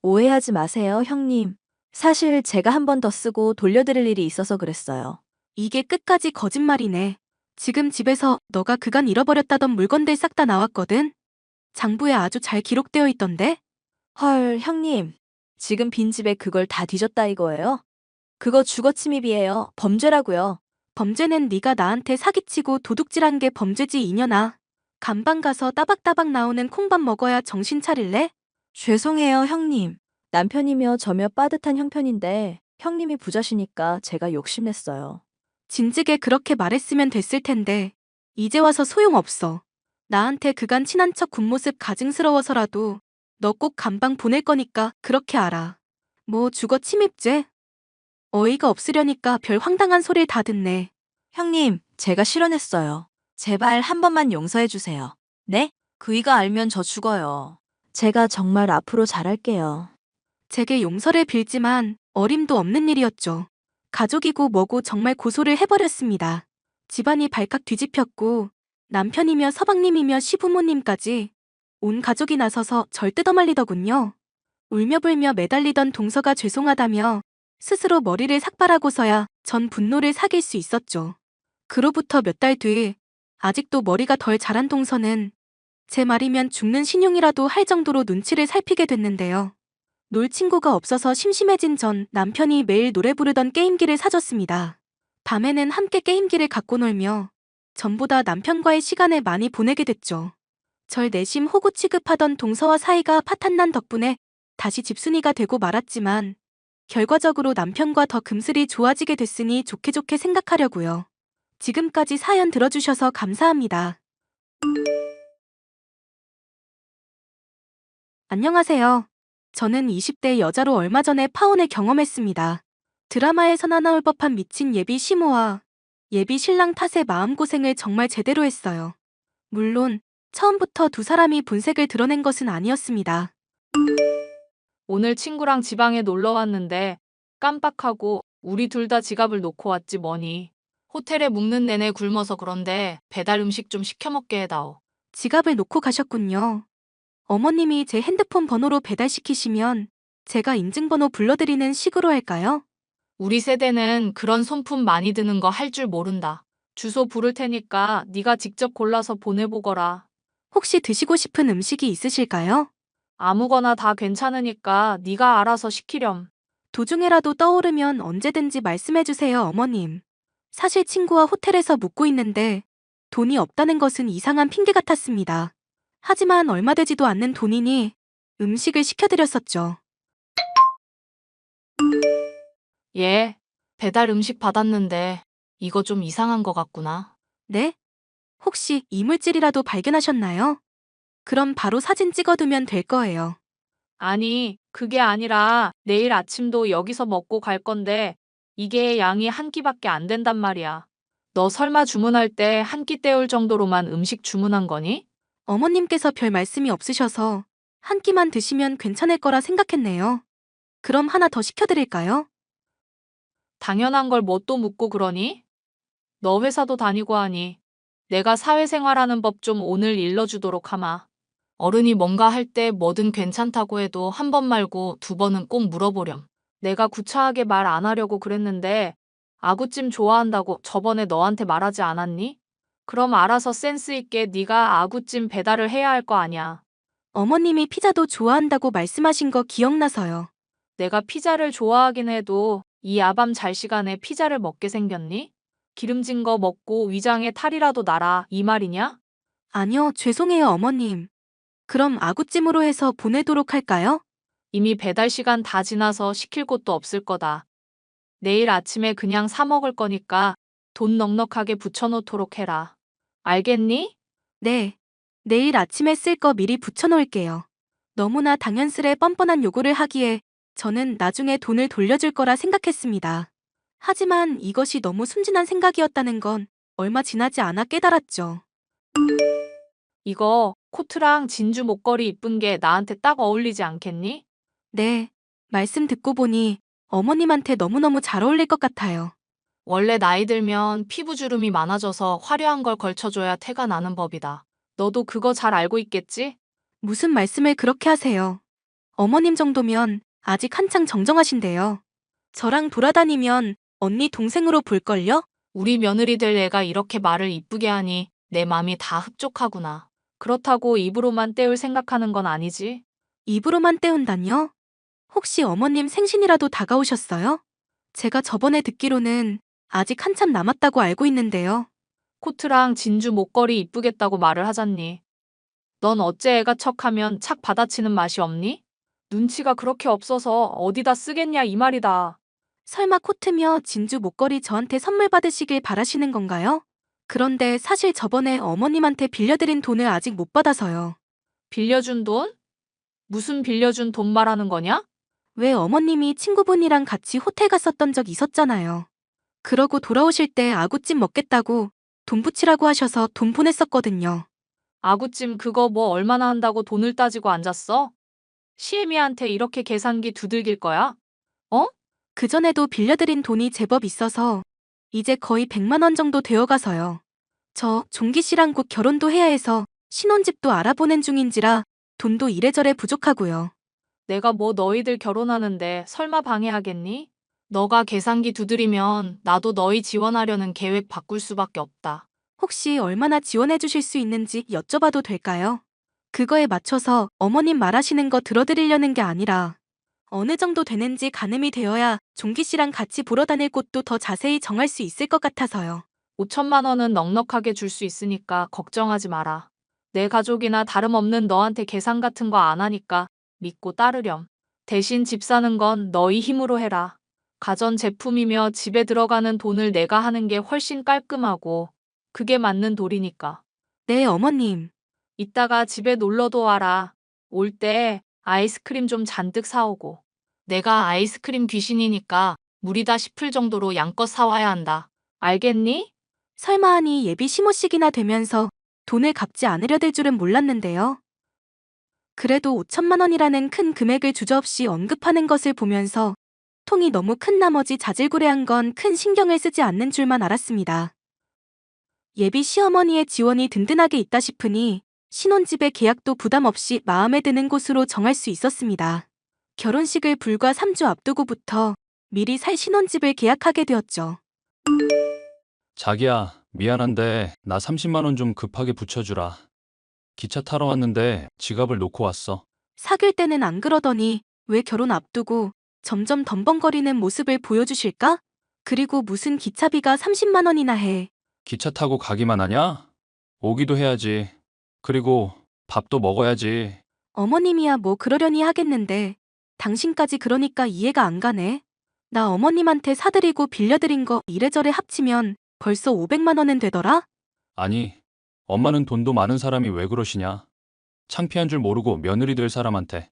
오해하지 마세요, 형님. 사실 제가 한 번 더 쓰고 돌려드릴 일이 있어서 그랬어요.
이게 끝까지 거짓말이네. 지금 집에서 너가 그간 잃어버렸다던 물건들 싹 다 나왔거든? 장부에 아주 잘 기록되어 있던데?
헐, 형님. 지금 빈집에 그걸 다 뒤졌다 이거예요? 그거 주거침입이에요. 범죄라고요.
범죄는 네가 나한테 사기치고 도둑질한 게 범죄지 이년아. 간방 가서 따박따박 나오는 콩밥 먹어야 정신 차릴래?
죄송해요, 형님. 남편이며 저며 빠듯한 형편인데 형님이 부자시니까 제가 욕심냈어요.
진즉에 그렇게 말했으면 됐을 텐데 이제 와서 소용없어. 나한테 그간 친한 척 군 모습 가증스러워서라도 너 꼭 간방 보낼 거니까 그렇게 알아. 뭐 주거 침입죄? 어이가 없으려니까 별 황당한 소리를 다 듣네.
형님, 제가 실언했어요. 제발 한 번만 용서해 주세요. 네? 그이가 알면 저 죽어요. 제가 정말 앞으로 잘할게요.
제게 용서를 빌지만 어림도 없는 일이었죠. 가족이고 뭐고 정말 고소를 해버렸습니다. 집안이 발칵 뒤집혔고 남편이며 서방님이며 시부모님까지 온 가족이 나서서 절 뜯어말리더군요. 울며불며 매달리던 동서가 죄송하다며 스스로 머리를 삭발하고서야 전 분노를 사귈 수 있었죠. 그로부터 몇 달 뒤 아직도 머리가 덜 자란 동서는 제 말이면 죽는 신용이라도 할 정도로 눈치를 살피게 됐는데요. 놀 친구가 없어서 심심해진 전 남편이 매일 노래 부르던 게임기를 사줬습니다. 밤에는 함께 게임기를 갖고 놀며 전보다 남편과의 시간을 많이 보내게 됐죠. 절 내심 호구 취급하던 동서와 사이가 파탄난 덕분에 다시 집순이가 되고 말았지만 결과적으로 남편과 더 금슬이 좋아지게 됐으니 좋게 좋게 생각하려고요. 지금까지 사연 들어주셔서 감사합니다. 안녕하세요. 저는 20대 여자로 얼마 전에 파혼을 경험했습니다. 드라마에서나 나올 법한 미친 예비 시모와 예비 신랑 탓에 마음고생을 정말 제대로 했어요. 물론 처음부터 두 사람이 본색을 드러낸 것은 아니었습니다.
오늘 친구랑 지방에 놀러 왔는데 깜빡하고 우리 둘 다 지갑을 놓고 왔지 뭐니. 호텔에 묵는 내내 굶어서 그런데 배달 음식 좀 시켜 먹게 해다오.
지갑을 놓고 가셨군요. 어머님이 제 핸드폰 번호로 배달시키시면 제가 인증번호 불러드리는 식으로 할까요?
우리 세대는 그런 손품 많이 드는 거 할 줄 모른다. 주소 부를 테니까 네가 직접 골라서 보내보거라.
혹시 드시고 싶은 음식이 있으실까요?
아무거나 다 괜찮으니까 네가 알아서 시키렴.
도중에라도 떠오르면 언제든지 말씀해주세요, 어머님. 사실 친구와 호텔에서 묵고 있는데 돈이 없다는 것은 이상한 핑계 같았습니다. 하지만 얼마 되지도 않는 돈이니 음식을 시켜드렸었죠.
예, 배달 음식 받았는데 이거 좀 이상한 거 같구나.
네? 혹시 이물질이라도 발견하셨나요? 그럼 바로 사진 찍어두면 될 거예요.
아니, 그게 아니라 내일 아침도 여기서 먹고 갈 건데 이게 양이 한 끼밖에 안 된단 말이야. 너 설마 주문할 때 한 끼 때울 정도로만 음식 주문한 거니?
어머님께서 별 말씀이 없으셔서 한 끼만 드시면 괜찮을 거라 생각했네요. 그럼 하나 더 시켜드릴까요?
당연한 걸 뭐 또 묻고 그러니? 너 회사도 다니고 하니 내가 사회생활하는 법 좀 오늘 일러주도록 하마. 어른이 뭔가 할 때 뭐든 괜찮다고 해도 한 번 말고 두 번은 꼭 물어보렴. 내가 구차하게 말 안 하려고 그랬는데 아구찜 좋아한다고 저번에 너한테 말하지 않았니? 그럼 알아서 센스 있게 네가 아구찜 배달을 해야 할 거 아냐.
어머님이 피자도 좋아한다고 말씀하신 거 기억나서요.
내가 피자를 좋아하긴 해도 이 야밤 잘 시간에 피자를 먹게 생겼니? 기름진 거 먹고 위장에 탈이라도 나라 이 말이냐?
아니요, 죄송해요, 어머님. 그럼 아구찜으로 해서 보내도록 할까요?
이미 배달 시간 다 지나서 시킬 곳도 없을 거다. 내일 아침에 그냥 사 먹을 거니까 돈 넉넉하게 붙여놓도록 해라. 알겠니?
네. 내일 아침에 쓸 거 미리 붙여놓을게요. 너무나 당연스레 뻔뻔한 요구를 하기에 저는 나중에 돈을 돌려줄 거라 생각했습니다. 하지만 이것이 너무 순진한 생각이었다는 건 얼마 지나지 않아 깨달았죠.
이거 코트랑 진주 목걸이 이쁜 게 나한테 딱 어울리지 않겠니?
네. 말씀 듣고 보니 어머님한테 너무너무 잘 어울릴 것 같아요.
원래 나이 들면 피부 주름이 많아져서 화려한 걸 걸쳐줘야 태가 나는 법이다. 너도 그거 잘 알고 있겠지?
무슨 말씀을 그렇게 하세요? 어머님 정도면 아직 한창 정정하신데요. 저랑 돌아다니면 언니 동생으로 볼걸요?
우리 며느리 될 애가 이렇게 말을 이쁘게 하니 내 맘이 다 흡족하구나. 그렇다고 입으로만 때울 생각하는 건 아니지?
입으로만 때운다뇨? 혹시 어머님 생신이라도 다가오셨어요? 제가 저번에 듣기로는 아직 한참 남았다고 알고 있는데요.
코트랑 진주 목걸이 이쁘겠다고 말을 하잖니. 넌 어째 애가 척하면 착 받아치는 맛이 없니? 눈치가 그렇게 없어서 어디다 쓰겠냐 이 말이다.
설마 코트며 진주 목걸이 저한테 선물 받으시길 바라시는 건가요? 그런데 사실 저번에 어머님한테 빌려드린 돈을 아직 못 받아서요.
빌려준 돈? 무슨 빌려준 돈 말하는 거냐?
왜 어머님이 친구분이랑 같이 호텔 갔었던 적 있었잖아요. 그러고 돌아오실 때 아구찜 먹겠다고 돈 붙이라고 하셔서 돈 보냈었거든요.
아구찜 그거 뭐 얼마나 한다고 돈을 따지고 앉았어? 시애미한테 이렇게 계산기 두들길 거야?
그전에도 빌려드린 돈이 제법 있어서 이제 거의 100만 원 정도 되어가서요. 저 종기 씨랑 곧 결혼도 해야 해서 신혼집도 알아보는 중인지라 돈도 이래저래 부족하고요.
내가 뭐 너희들 결혼하는데 설마 방해하겠니? 너가 계산기 두드리면 나도 너희 지원하려는 계획 바꿀 수밖에 없다.
혹시 얼마나 지원해 주실 수 있는지 여쭤봐도 될까요? 그거에 맞춰서 어머님 말하시는 거 들어드리려는 게 아니라 어느 정도 되는지 가늠이 되어야 종기 씨랑 같이 보러 다닐 곳도 더 자세히 정할 수 있을 것 같아서요.
5천만 원은 넉넉하게 줄 수 있으니까 걱정하지 마라. 내 가족이나 다름없는 너한테 계산 같은 거 안 하니까 믿고 따르렴. 대신 집 사는 건 너희 힘으로 해라. 가전 제품이며 집에 들어가는 돈을 내가 하는 게 훨씬 깔끔하고 그게 맞는 도리니까.
네, 어머님.
이따가 집에 놀러도 와라. 올 때 아이스크림 좀 잔뜩 사오고. 내가 아이스크림 귀신이니까 무리다 싶을 정도로 양껏 사와야 한다. 알겠니?
설마 하니 예비 시모식이나 되면서 돈을 갚지 않으려 될 줄은 몰랐는데요. 그래도 5천만 원이라는 큰 금액을 주저없이 언급하는 것을 보면서 통이 너무 큰 나머지 자질구레한 건 큰 신경을 쓰지 않는 줄만 알았습니다. 예비 시어머니의 지원이 든든하게 있다 싶으니 신혼집의 계약도 부담 없이 마음에 드는 곳으로 정할 수 있었습니다. 결혼식을 불과 3주 앞두고부터 미리 살 신혼집을 계약하게 되었죠.
자기야, 미안한데 나 30만 원 좀 급하게 붙여주라. 기차 타러 왔는데 지갑을 놓고 왔어.
사귈 때는 안 그러더니 왜 결혼 앞두고 점점 덤벙거리는 모습을 보여주실까? 그리고 무슨 기차비가 30만 원이나 해.
기차 타고 가기만 하냐? 오기도 해야지. 그리고 밥도 먹어야지.
어머님이야 뭐 그러려니 하겠는데 당신까지 그러니까 이해가 안 가네. 나 어머님한테 사드리고 빌려드린 거 이래저래 합치면 벌써 500만 원은 되더라?
아니, 엄마는 돈도 많은 사람이 왜 그러시냐? 창피한 줄 모르고 며느리 될 사람한테.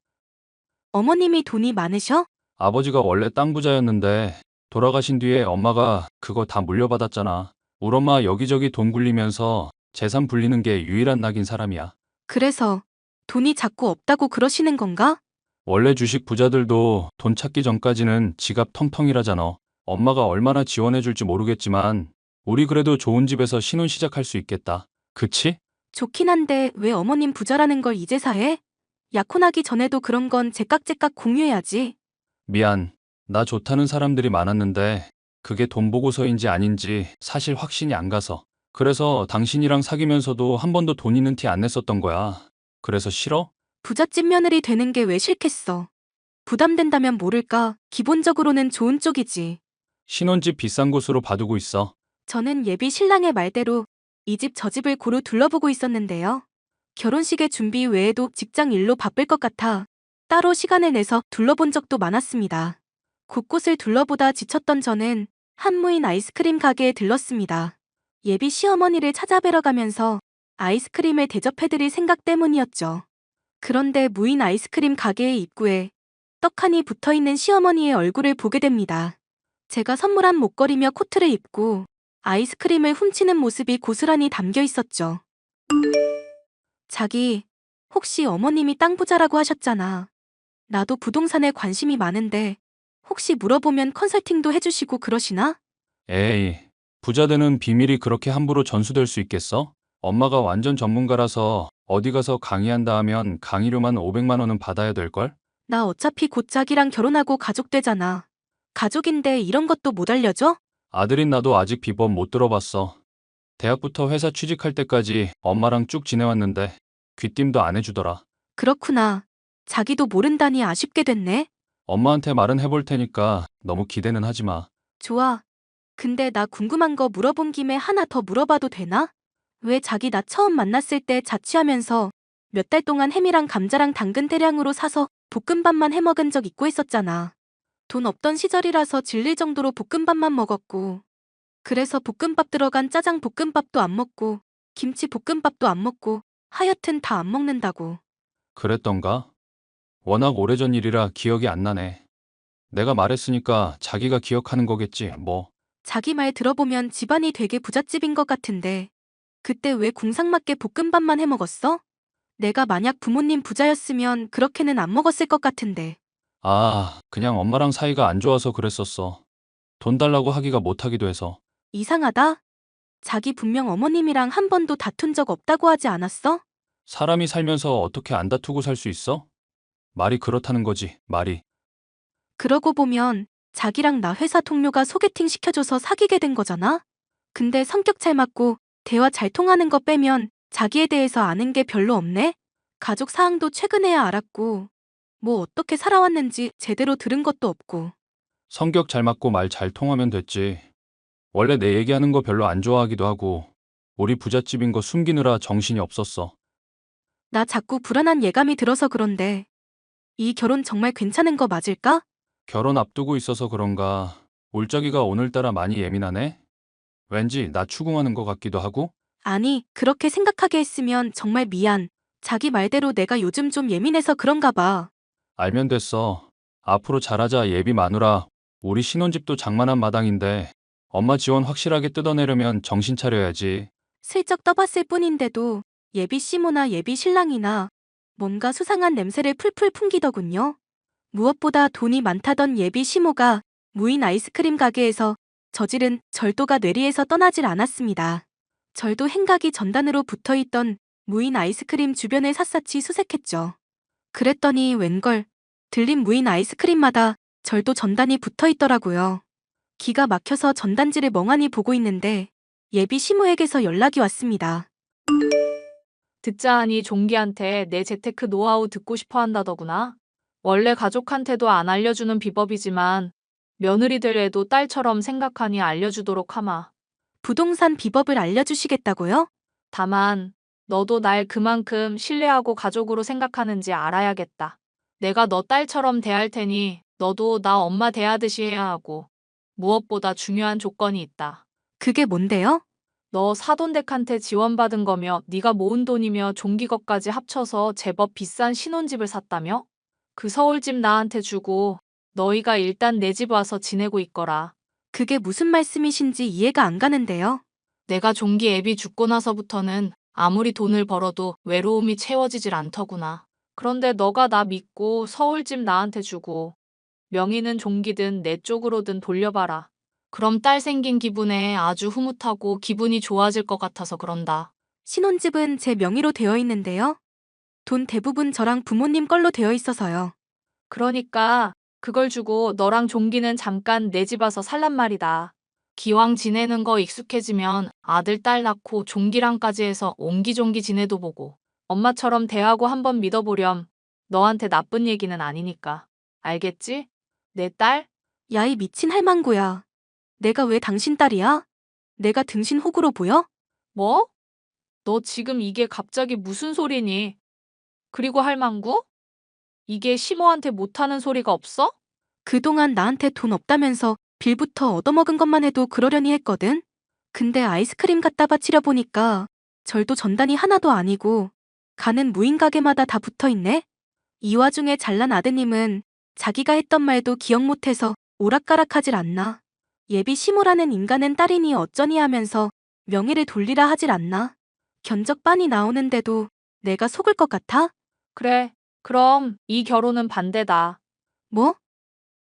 어머님이 돈이 많으셔?
아버지가 원래 땅 부자였는데 돌아가신 뒤에 엄마가 그거 다 물려받았잖아. 우리 엄마 여기저기 돈 굴리면서 재산 불리는 게 유일한 낙인 사람이야.
그래서 돈이 자꾸 없다고 그러시는 건가?
원래 주식 부자들도 돈 찾기 전까지는 지갑 텅텅이라잖아. 엄마가 얼마나 지원해 줄지 모르겠지만 우리 그래도 좋은 집에서 신혼 시작할 수 있겠다. 그치?
좋긴 한데 왜 어머님 부자라는 걸 이제사 해? 약혼하기 전에도 그런 건 제깍제깍 공유해야지.
미안. 나 좋다는 사람들이 많았는데 그게 돈 보고서인지 아닌지 사실 확신이 안 가서. 그래서 당신이랑 사귀면서도 한 번도 돈 있는 티 안 냈었던 거야. 그래서 싫어?
부잣집 며느리 되는 게 왜 싫겠어. 부담된다면 모를까 기본적으로는 좋은 쪽이지.
신혼집 비싼 곳으로 봐두고 있어.
저는 예비 신랑의 말대로 이 집 저 집을 고루 둘러보고 있었는데요. 결혼식의 준비 외에도 직장 일로 바쁠 것 같아 따로 시간을 내서 둘러본 적도 많았습니다. 곳곳을 둘러보다 지쳤던 저는 한무인 아이스크림 가게에 들렀습니다. 예비 시어머니를 찾아뵈러 가면서 아이스크림을 대접해드릴 생각 때문이었죠. 그런데 무인 아이스크림 가게의 입구에 떡하니 붙어있는 시어머니의 얼굴을 보게 됩니다. 제가 선물한 목걸이며 코트를 입고 아이스크림을 훔치는 모습이 고스란히 담겨 있었죠. 자기, 혹시 어머님이 땅 부자라고 하셨잖아. 나도 부동산에 관심이 많은데 혹시 물어보면 컨설팅도 해주시고 그러시나?
에이, 부자 되는 비밀이 그렇게 함부로 전수될 수 있겠어? 엄마가 완전 전문가라서 어디 가서 강의한다 하면 강의료만 500만 원은 받아야 될걸?
나 어차피 곧 자기랑 결혼하고 가족 되잖아. 가족인데 이런 것도 못 알려줘?
아들인 나도 아직 비법 못 들어봤어. 대학부터 회사 취직할 때까지 엄마랑 쭉 지내왔는데 귀띔도 안 해주더라.
그렇구나. 자기도 모른다니 아쉽게 됐네.
엄마한테 말은 해볼 테니까 너무 기대는 하지 마.
좋아. 근데 나 궁금한 거 물어본 김에 하나 더 물어봐도 되나? 왜 자기 나 처음 만났을 때 자취하면서 몇 달 동안 햄이랑 감자랑 당근 대량으로 사서 볶음밥만 해 먹은 적 있고 했었잖아. 돈 없던 시절이라서 질릴 정도로 볶음밥만 먹었고. 그래서 볶음밥 들어간 짜장 볶음밥도 안 먹고 김치 볶음밥도 안 먹고 하여튼 다 안 먹는다고.
그랬던가? 워낙 오래전 일이라 기억이 안 나네. 내가 말했으니까 자기가 기억하는 거겠지, 뭐.
자기 말 들어보면 집안이 되게 부잣집인 것 같은데 그때 왜 궁상맞게 볶음밥만 해 먹었어? 내가 만약 부모님 부자였으면 그렇게는 안 먹었을 것 같은데.
아, 그냥 엄마랑 사이가 안 좋아서 그랬었어. 돈 달라고 하기가 못하기도 해서.
이상하다. 자기 분명 어머님이랑 한 번도 다툰 적 없다고 하지 않았어?
사람이 살면서 어떻게 안 다투고 살 수 있어? 말이 그렇다는 거지, 말이.
그러고 보면 자기랑 나 회사 동료가 소개팅 시켜줘서 사귀게 된 거잖아? 근데 성격 잘 맞고 대화 잘 통하는 거 빼면 자기에 대해서 아는 게 별로 없네? 가족 사항도 최근에야 알았고 뭐 어떻게 살아왔는지 제대로 들은 것도 없고.
성격 잘 맞고 말 잘 통하면 됐지. 원래 내 얘기하는 거 별로 안 좋아하기도 하고, 우리 부잣집인 거 숨기느라 정신이 없었어.
나 자꾸 불안한 예감이 들어서 그런데 이 결혼 정말 괜찮은 거 맞을까?
결혼 앞두고 있어서 그런가, 울적이가 오늘따라 많이 예민하네? 왠지 나 추궁하는 것 같기도 하고?
아니, 그렇게 생각하게 했으면 정말 미안. 자기 말대로 내가 요즘 좀 예민해서 그런가 봐.
알면 됐어. 앞으로 잘하자 예비 마누라. 우리 신혼집도 장만한 마당인데 엄마 지원 확실하게 뜯어내려면 정신 차려야지.
슬쩍 떠봤을 뿐인데도 예비 시모나 예비 신랑이나 뭔가 수상한 냄새를 풀풀 풍기더군요. 무엇보다 돈이 많다던 예비 시모가 무인 아이스크림 가게에서 저지른 절도가 뇌리에서 떠나질 않았습니다. 절도 행각이 전단으로 붙어있던 무인 아이스크림 주변을 샅샅이 수색했죠. 그랬더니 웬걸 들린 무인 아이스크림마다 절도 전단이 붙어있더라고요. 기가 막혀서 전단지를 멍하니 보고 있는데 예비 시모에게서 연락이 왔습니다.
듣자 하니 종기한테 내 재테크 노하우 듣고 싶어 한다더구나. 원래 가족한테도 안 알려주는 비법이지만 며느리들에도 딸처럼 생각하니 알려주도록 하마.
부동산 비법을 알려주시겠다고요?
다만 너도 날 그만큼 신뢰하고 가족으로 생각하는지 알아야겠다. 내가 너 딸처럼 대할 테니 너도 나 엄마 대하듯이 해야 하고 무엇보다 중요한 조건이 있다.
그게 뭔데요?
너 사돈댁한테 지원받은 거며 네가 모은 돈이며 종기 것까지 합쳐서 제법 비싼 신혼집을 샀다며? 그 서울집 나한테 주고 너희가 일단 내 집 와서 지내고 있거라.
그게 무슨 말씀이신지 이해가 안 가는데요.
내가 종기 애비 죽고 나서부터는 아무리 돈을 벌어도 외로움이 채워지질 않더구나. 그런데 너가 나 믿고 서울집 나한테 주고 명의는 종기든 내 쪽으로든 돌려봐라. 그럼 딸 생긴 기분에 아주 흐뭇하고 기분이 좋아질 것 같아서 그런다.
신혼집은 제 명의로 되어 있는데요. 돈 대부분 저랑 부모님 걸로 되어 있어서요.
그러니까 그걸 주고 너랑 종기는 잠깐 내 집 와서 살란 말이다. 기왕 지내는 거 익숙해지면 아들, 딸 낳고 종기랑까지 해서 옹기종기 지내도 보고 엄마처럼 대하고 한번 믿어보렴. 너한테 나쁜 얘기는 아니니까. 알겠지? 내 딸?
야, 이 미친 할망구야. 내가 왜 당신 딸이야? 내가 등신 호구로 보여?
뭐? 너 지금 이게 갑자기 무슨 소리니? 그리고 할망구? 이게 시모한테 못하는 소리가 없어?
그동안 나한테 돈 없다면서 빌부터 얻어먹은 것만 해도 그러려니 했거든? 근데 아이스크림 갖다 바치려 보니까 절도 전단이 하나도 아니고 가는 무인 가게마다 다 붙어있네? 이 와중에 잘난 아드님은 자기가 했던 말도 기억 못해서 오락가락하질 않나. 예비 시모라는 인간은 딸이니 어쩌니 하면서 명의를 돌리라 하질 않나. 견적 빤히 나오는데도 내가 속을 것 같아?
그래. 그럼 이 결혼은 반대다.
뭐?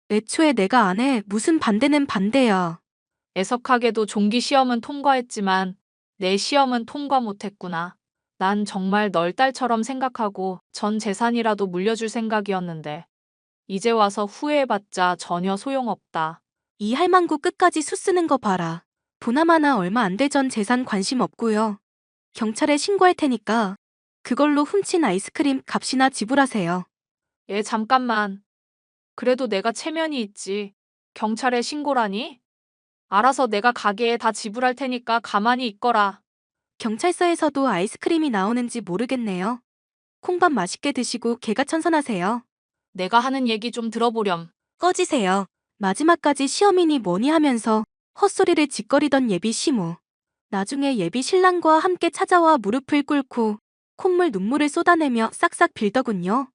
애초에 내가 안 해. 무슨 반대는 반대야.
애석하게도 종기 시험은 통과했지만 내 시험은 통과 못했구나. 난 정말 널 딸처럼 생각하고 전 재산이라도 물려줄 생각이었는데 이제 와서 후회해봤자 전혀 소용없다.
이 할망구 끝까지 수 쓰는 거 봐라. 보나마나 얼마 안 돼 전 재산 관심 없고요. 경찰에 신고할 테니까 그걸로 훔친 아이스크림 값이나 지불하세요.
얘 잠깐만. 그래도 내가 체면이 있지. 경찰에 신고라니? 알아서 내가 가게에 다 지불할 테니까 가만히 있거라.
경찰서에서도 아이스크림이 나오는지 모르겠네요. 콩밥 맛있게 드시고 개가천선하세요.
내가 하는 얘기 좀 들어보렴.
꺼지세요. 마지막까지 시어미니 뭐니 하면서 헛소리를 짓거리던 예비 시모. 나중에 예비 신랑과 함께 찾아와 무릎을 꿇고 콧물 눈물을 쏟아내며 싹싹 빌더군요.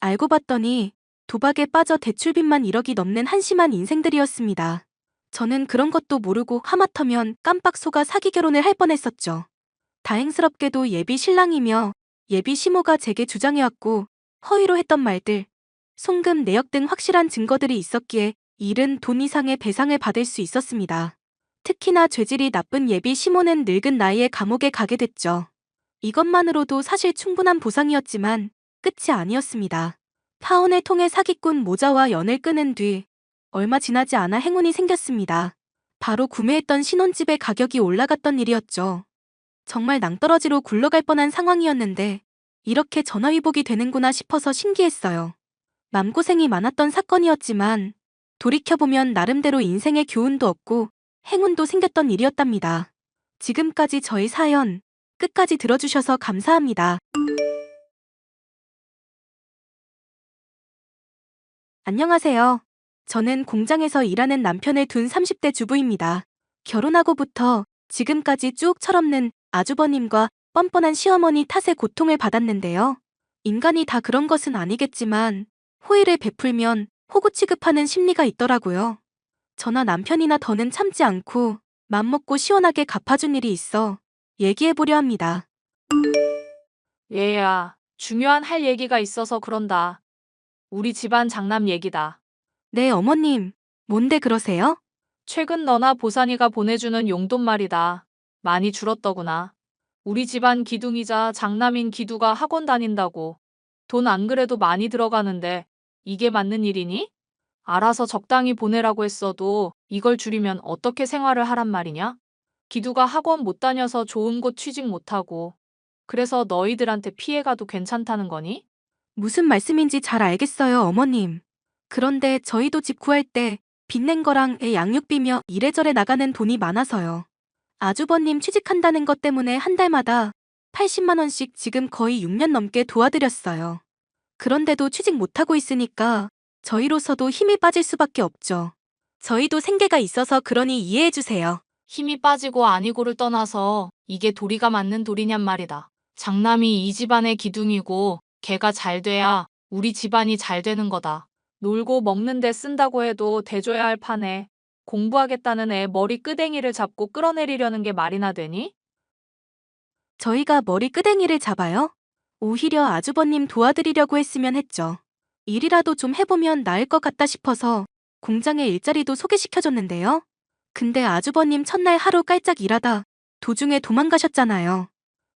알고 봤더니 도박에 빠져 대출빚만 1억이 넘는 한심한 인생들이었습니다. 저는 그런 것도 모르고 하마터면 깜빡 속아 사기 결혼을 할 뻔했었죠. 다행스럽게도 예비 신랑이며 예비 시모가 제게 주장해왔고 허위로 했던 말들, 송금 내역 등 확실한 증거들이 있었기에 일은 돈 이상의 배상을 받을 수 있었습니다. 특히나 죄질이 나쁜 예비 시모는 늙은 나이에 감옥에 가게 됐죠. 이것만으로도 사실 충분한 보상이었지만 끝이 아니었습니다. 파혼을 통해 사기꾼 모자와 연을 끊은 뒤 얼마 지나지 않아 행운이 생겼습니다. 바로 구매했던 신혼집의 가격이 올라갔던 일이었죠. 정말 낭떠러지로 굴러갈 뻔한 상황이었는데 이렇게 전화위복이 되는구나 싶어서 신기했어요. 맘고생이 많았던 사건이었지만 돌이켜보면 나름대로 인생의 교훈도 얻고 행운도 생겼던 일이었답니다. 지금까지 저희 사연 끝까지 들어주셔서 감사합니다. 안녕하세요. 저는 공장에서 일하는 남편을 둔 30대 주부입니다. 결혼하고부터 지금까지 쭉 철없는 아주버님과 뻔뻔한 시어머니 탓에 고통을 받았는데요. 인간이 다 그런 것은 아니겠지만 호의를 베풀면 호구 취급하는 심리가 있더라고요. 저나 남편이나 더는 참지 않고 맘먹고 시원하게 갚아준 일이 있어 얘기해보려 합니다.
얘야, 중요한 할 얘기가 있어서 그런다. 우리 집안 장남 얘기다.
네, 어머님. 뭔데 그러세요?
최근 너나 보산이가 보내주는 용돈 말이다. 많이 줄었더구나. 우리 집안 기둥이자 장남인 기두가 학원 다닌다고. 돈 안 그래도 많이 들어가는데 이게 맞는 일이니? 알아서 적당히 보내라고 했어도 이걸 줄이면 어떻게 생활을 하란 말이냐? 기두가 학원 못 다녀서 좋은 곳 취직 못하고. 그래서 너희들한테 피해가도 괜찮다는 거니?
무슨 말씀인지 잘 알겠어요, 어머님. 그런데 저희도 집 구할 때 빚낸 거랑 애 양육비며 이래저래 나가는 돈이 많아서요. 아주버님 취직한다는 것 때문에 한 달마다 80만 원씩 지금 거의 6년 넘게 도와드렸어요. 그런데도 취직 못하고 있으니까 저희로서도 힘이 빠질 수밖에 없죠. 저희도 생계가 있어서 그러니 이해해주세요.
힘이 빠지고 아니고를 떠나서 이게 도리가 맞는 도리냔 말이다. 장남이 이 집안의 기둥이고 걔가 잘 돼야 우리 집안이 잘 되는 거다. 놀고 먹는 데 쓴다고 해도 대줘야 할 판에 공부하겠다는 애 머리 끄댕이를 잡고 끌어내리려는 게 말이나 되니?
저희가 머리 끄댕이를 잡아요? 오히려 아주버님 도와드리려고 했으면 했죠. 일이라도 좀 해보면 나을 것 같다 싶어서 공장에 일자리도 소개시켜줬는데요. 근데 아주버님 첫날 하루 깔짝 일하다 도중에 도망가셨잖아요.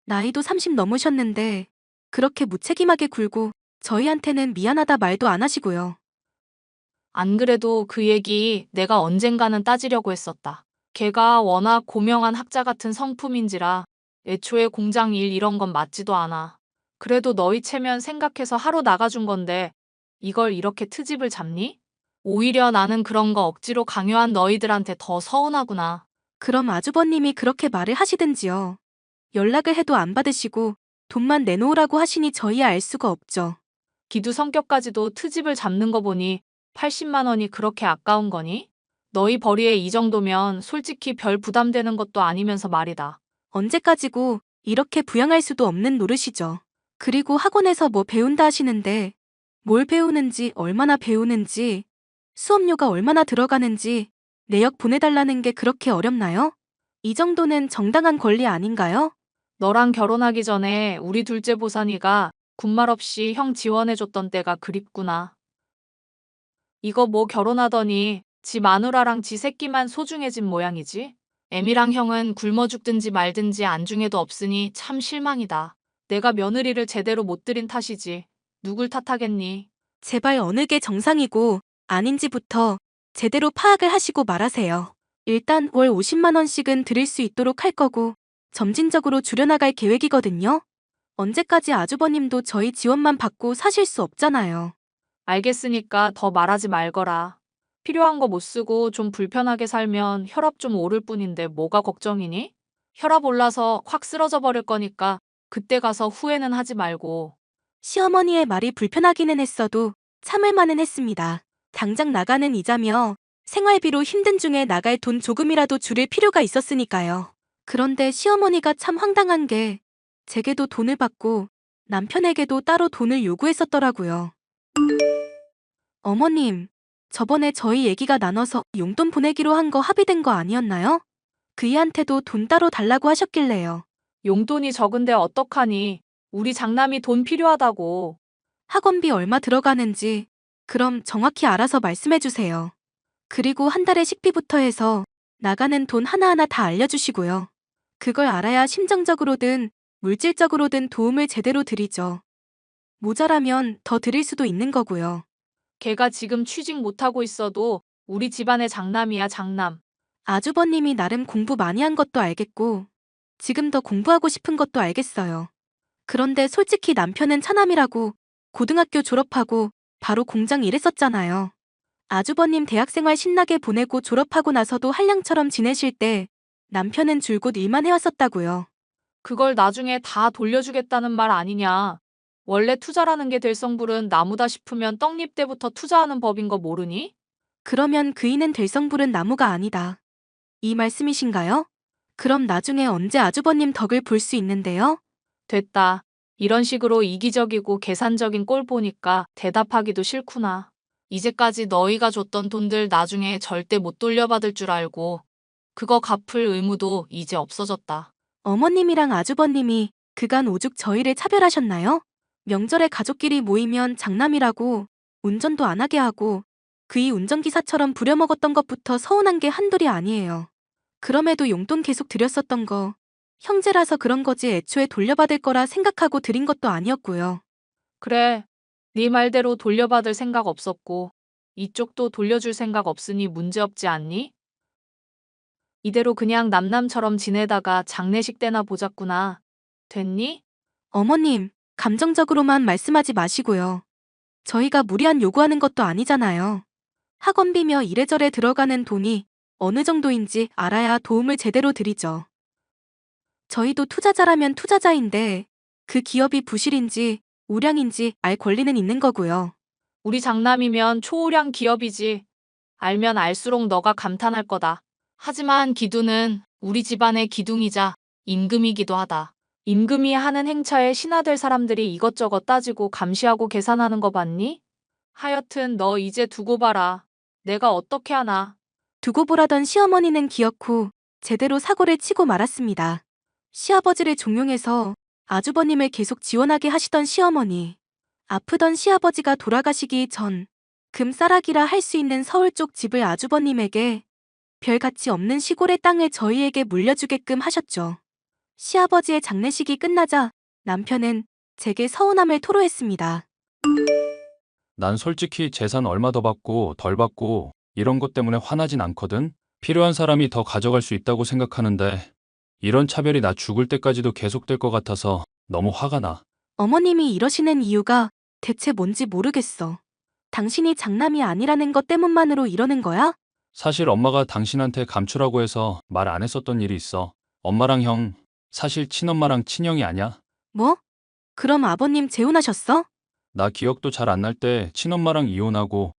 나이도 30 넘으셨는데 그렇게 무책임하게 굴고 저희한테는 미안하다 말도 안 하시고요.
안 그래도 그 얘기 내가 언젠가는 따지려고 했었다. 걔가 워낙 고명한 학자 같은 성품인지라 애초에 공장 일 이런 건 맞지도 않아. 그래도 너희 체면 생각해서 하루 나가준 건데 이걸 이렇게 트집을 잡니? 오히려 나는 그런 거 억지로 강요한 너희들한테 더 서운하구나.
그럼 아주버님이 그렇게 말을 하시든지요. 연락을 해도 안 받으시고 돈만 내놓으라고 하시니 저희야 알 수가 없죠.
기두 성격까지도 트집을 잡는 거 보니 80만 원이 그렇게 아까운 거니? 너희 벌이에 이 정도면 솔직히 별 부담되는 것도 아니면서 말이다.
언제까지고 이렇게 부양할 수도 없는 노릇이죠. 그리고 학원에서 뭐 배운다 하시는데 뭘 배우는지 얼마나 배우는지 수업료가 얼마나 들어가는지 내역 보내달라는 게 그렇게 어렵나요? 이 정도는 정당한 권리 아닌가요?
너랑 결혼하기 전에 우리 둘째 보산이가 군말 없이 형 지원해줬던 때가 그립구나. 이거 뭐 결혼하더니 지 마누라랑 지 새끼만 소중해진 모양이지? 애미랑 형은 굶어 죽든지 말든지 안중에도 없으니 참 실망이다. 내가 며느리를 제대로 못 들인 탓이지. 누굴 탓하겠니?
제발 어느 게 정상이고 아닌지부터 제대로 파악을 하시고 말하세요. 일단 월 50만 원씩은 드릴 수 있도록 할 거고 점진적으로 줄여나갈 계획이거든요. 언제까지 아주버님도 저희 지원만 받고 사실 수 없잖아요.
알겠으니까 더 말하지 말거라. 필요한 거 못 쓰고 좀 불편하게 살면 혈압 좀 오를 뿐인데 뭐가 걱정이니? 혈압 올라서 확 쓰러져 버릴 거니까 그때 가서 후회는 하지 말고.
시어머니의 말이 불편하기는 했어도 참을만은 했습니다. 당장 나가는 이자며 생활비로 힘든 중에 나갈 돈 조금이라도 줄일 필요가 있었으니까요. 그런데 시어머니가 참 황당한 게 제게도 돈을 받고 남편에게도 따로 돈을 요구했었더라고요. 어머님, 저번에 저희 얘기가 나눠서 용돈 보내기로 한 거 합의된 거 아니었나요? 그이한테도 돈 따로 달라고 하셨길래요.
용돈이 적은데 어떡하니? 우리 장남이 돈 필요하다고.
학원비 얼마 들어가는지 그럼 정확히 알아서 말씀해 주세요. 그리고 한 달에 식비부터 해서 나가는 돈 하나하나 다 알려주시고요. 그걸 알아야 심정적으로든 물질적으로든 도움을 제대로 드리죠. 모자라면 더 드릴 수도 있는 거고요.
걔가 지금 취직 못하고 있어도 우리 집안의 장남이야, 장남.
아주버님이 나름 공부 많이 한 것도 알겠고 지금 더 공부하고 싶은 것도 알겠어요. 그런데 솔직히 남편은 차남이라고 고등학교 졸업하고 바로 공장 일했었잖아요. 아주버님 대학생활 신나게 보내고 졸업하고 나서도 한량처럼 지내실 때 남편은 줄곧 일만 해왔었다고요.
그걸 나중에 다 돌려주겠다는 말 아니냐. 원래 투자라는 게 될성불은 나무다 싶으면 떡잎 때부터 투자하는 법인 거 모르니?
그러면 그이는 될성부른 나무가 아니다. 이 말씀이신가요? 그럼 나중에 언제 아주버님 덕을 볼 수 있는데요?
됐다. 이런 식으로 이기적이고 계산적인 꼴 보니까 대답하기도 싫구나. 이제까지 너희가 줬던 돈들 나중에 절대 못 돌려받을 줄 알고 그거 갚을 의무도 이제 없어졌다.
어머님이랑 아주버님이 그간 오죽 저희를 차별하셨나요? 명절에 가족끼리 모이면 장남이라고 운전도 안 하게 하고 그이 운전기사처럼 부려먹었던 것부터 서운한 게 한둘이 아니에요. 그럼에도 용돈 계속 드렸었던 거 형제라서 그런 거지 애초에 돌려받을 거라 생각하고 드린 것도 아니었고요.
그래, 네 말대로 돌려받을 생각 없었고 이쪽도 돌려줄 생각 없으니 문제없지 않니? 이대로 그냥 남남처럼 지내다가 장례식 때나 보자꾸나. 됐니?
어머님, 감정적으로만 말씀하지 마시고요. 저희가 무리한 요구하는 것도 아니잖아요. 학원비며 이래저래 들어가는 돈이 어느 정도인지 알아야 도움을 제대로 드리죠. 저희도 투자자라면 투자자인데 그 기업이 부실인지 우량인지 알 권리는 있는 거고요.
우리 장남이면 초우량 기업이지. 알면 알수록 너가 감탄할 거다. 하지만 기두는 우리 집안의 기둥이자 임금이기도 하다. 임금이 하는 행차에 신하들 사람들이 이것저것 따지고 감시하고 계산하는 거 봤니? 하여튼 너 이제 두고 봐라. 내가 어떻게 하나.
두고 보라던 시어머니는 기어코 제대로 사고를 치고 말았습니다. 시아버지를 종용해서 아주버님을 계속 지원하게 하시던 시어머니. 아프던 시아버지가 돌아가시기 전 금싸라기라 할 수 있는 서울 쪽 집을 아주버님에게 별 가치 없는 시골의 땅을 저희에게 물려주게끔 하셨죠. 시아버지의 장례식이 끝나자 남편은 제게 서운함을 토로했습니다.
난 솔직히 재산 얼마 더 받고 덜 받고 이런 것 때문에 화나진 않거든. 필요한 사람이 더 가져갈 수 있다고 생각하는데 이런 차별이 나 죽을 때까지도 계속될 것 같아서 너무 화가 나.
어머님이 이러시는 이유가 대체 뭔지 모르겠어. 당신이 장남이 아니라는 것 때문만으로 이러는 거야?
사실 엄마가 당신한테 감추라고 해서 말 안 했었던 일이 있어. 엄마랑 형, 사실 친엄마랑 친형이 아니야.
뭐? 그럼 아버님 재혼하셨어?
나 기억도 잘 안 날 때 친엄마랑 이혼하고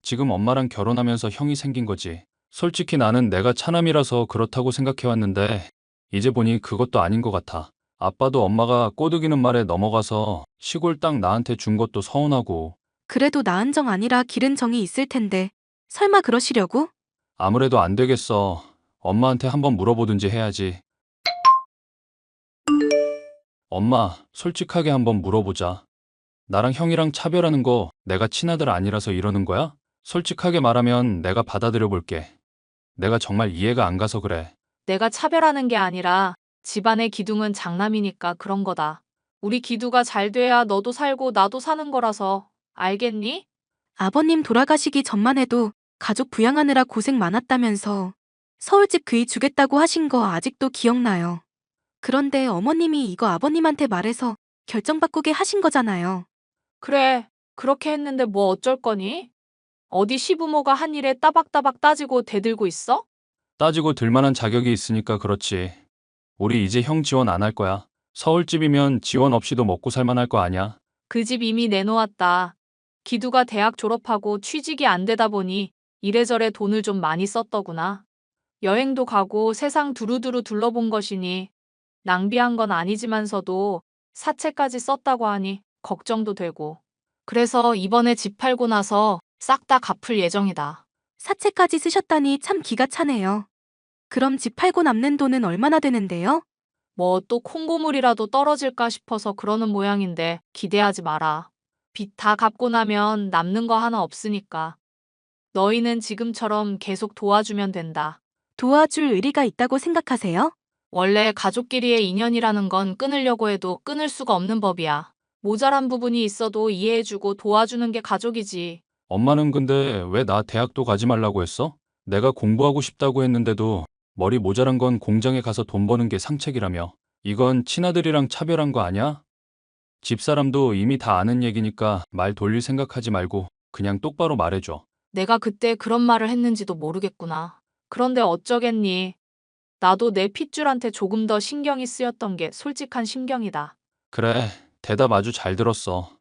지금 엄마랑 결혼하면서 형이 생긴 거지. 솔직히 나는 내가 차남이라서 그렇다고 생각해왔는데 이제 보니 그것도 아닌 것 같아. 아빠도 엄마가 꼬드기는 말에 넘어가서 시골 땅 나한테 준 것도 서운하고
그래도 나은 정 아니라 기른 정이 있을 텐데 설마 그러시려고?
아무래도 안 되겠어. 엄마한테 한번 물어보든지 해야지. 엄마, 솔직하게 한번 물어보자. 나랑 형이랑 차별하는 거 내가 친아들 아니라서 이러는 거야? 솔직하게 말하면 내가 받아들여 볼게. 내가 정말 이해가 안 가서 그래.
내가 차별하는 게 아니라 집안의 기둥은 장남이니까 그런 거다. 우리 기두가 잘 돼야 너도 살고 나도 사는 거라서. 알겠니?
아버님 돌아가시기 전만 해도 가족 부양하느라 고생 많았다면서 서울집 그이 주겠다고 하신 거 아직도 기억나요. 그런데 어머님이 이거 아버님한테 말해서 결정 바꾸게 하신 거잖아요.
그래, 그렇게 했는데 뭐 어쩔 거니? 어디 시부모가 한 일에 따박따박 따지고 대들고 있어?
따지고 들만한 자격이 있으니까 그렇지. 우리 이제 형 지원 안 할 거야. 서울집이면 지원 없이도 먹고 살만할 거 아니야.
그 집 이미 내놓았다. 기두가 대학 졸업하고 취직이 안 되다 보니 이래저래 돈을 좀 많이 썼더구나. 여행도 가고 세상 두루두루 둘러본 것이니 낭비한 건 아니지만서도 사채까지 썼다고 하니 걱정도 되고. 그래서 이번에 집 팔고 나서 싹 다 갚을 예정이다.
사채까지 쓰셨다니 참 기가 차네요. 그럼 집 팔고 남는 돈은 얼마나 되는데요?
뭐 또 콩고물이라도 떨어질까 싶어서 그러는 모양인데 기대하지 마라. 빚 다 갚고 나면 남는 거 하나 없으니까. 너희는 지금처럼 계속 도와주면 된다.
도와줄 의리가 있다고 생각하세요?
원래 가족끼리의 인연이라는 건 끊으려고 해도 끊을 수가 없는 법이야. 모자란 부분이 있어도 이해해주고 도와주는 게 가족이지.
엄마는 근데 왜 나 대학도 가지 말라고 했어? 내가 공부하고 싶다고 했는데도 머리 모자란 건 공장에 가서 돈 버는 게 상책이라며. 이건 친아들이랑 차별한 거 아니야? 집사람도 이미 다 아는 얘기니까 말 돌릴 생각하지 말고 그냥 똑바로 말해줘.
내가 그때 그런 말을 했는지도 모르겠구나. 그런데 어쩌겠니. 나도 내 핏줄한테 조금 더 신경이 쓰였던 게 솔직한 심경이다.
그래, 대답 아주 잘 들었어.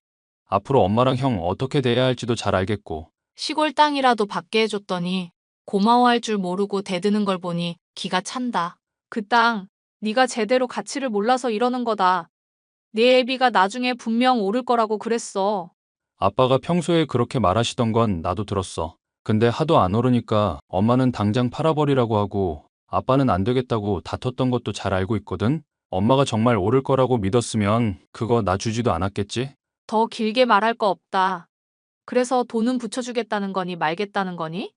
앞으로 엄마랑 형 어떻게 대해야 할지도 잘 알겠고.
시골 땅이라도 받게 해줬더니 고마워할 줄 모르고 대드는 걸 보니 기가 찬다. 그 땅, 네가 제대로 가치를 몰라서 이러는 거다. 네 애비가 나중에 분명 오를 거라고 그랬어.
아빠가 평소에 그렇게 말하시던 건 나도 들었어. 근데 하도 안 오르니까 엄마는 당장 팔아버리라고 하고 아빠는 안 되겠다고 다퉜던 것도 잘 알고 있거든. 엄마가 정말 오를 거라고 믿었으면 그거 나 주지도 않았겠지?
더 길게 말할 거 없다. 그래서 돈은 붙여주겠다는 거니 말겠다는 거니?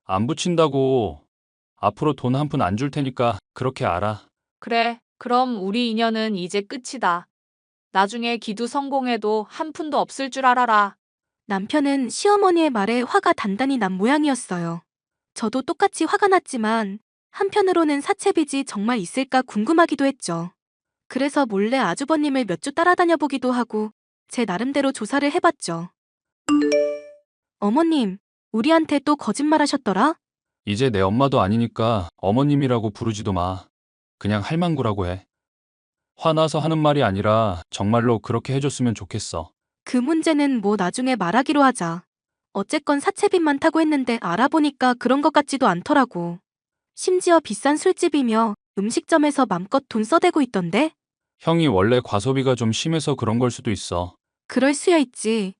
안 붙인다고. 앞으로 돈 한 푼 안 줄 테니까 그렇게 알아.
그래, 그럼 우리 인연은 이제 끝이다. 나중에 기두 성공해도 한 푼도 없을 줄 알아라.
남편은 시어머니의 말에 화가 단단히 난 모양이었어요. 저도 똑같이 화가 났지만 한편으로는 사채빚이 정말 있을까 궁금하기도 했죠. 그래서 몰래 아주버님을 몇 주 따라다녀 보기도 하고 제 나름대로 조사를 해봤죠. 어머님, 우리한테 또 거짓말하셨더라?
이제 내 엄마도 아니니까 어머님이라고 부르지도 마. 그냥 할망구라고 해. 화나서 하는 말이 아니라 정말로 그렇게 해줬으면 좋겠어.
그 문제는 뭐 나중에 말하기로 하자. 어쨌건 사채빚 많다고 했는데 알아보니까 그런 것 같지도 않더라고. 심지어 비싼 술집이며 음식점에서 맘껏 돈 써대고 있던데?
형이 원래 과소비가 좀 심해서 그런 걸 수도 있어.
그럴 수야 있지.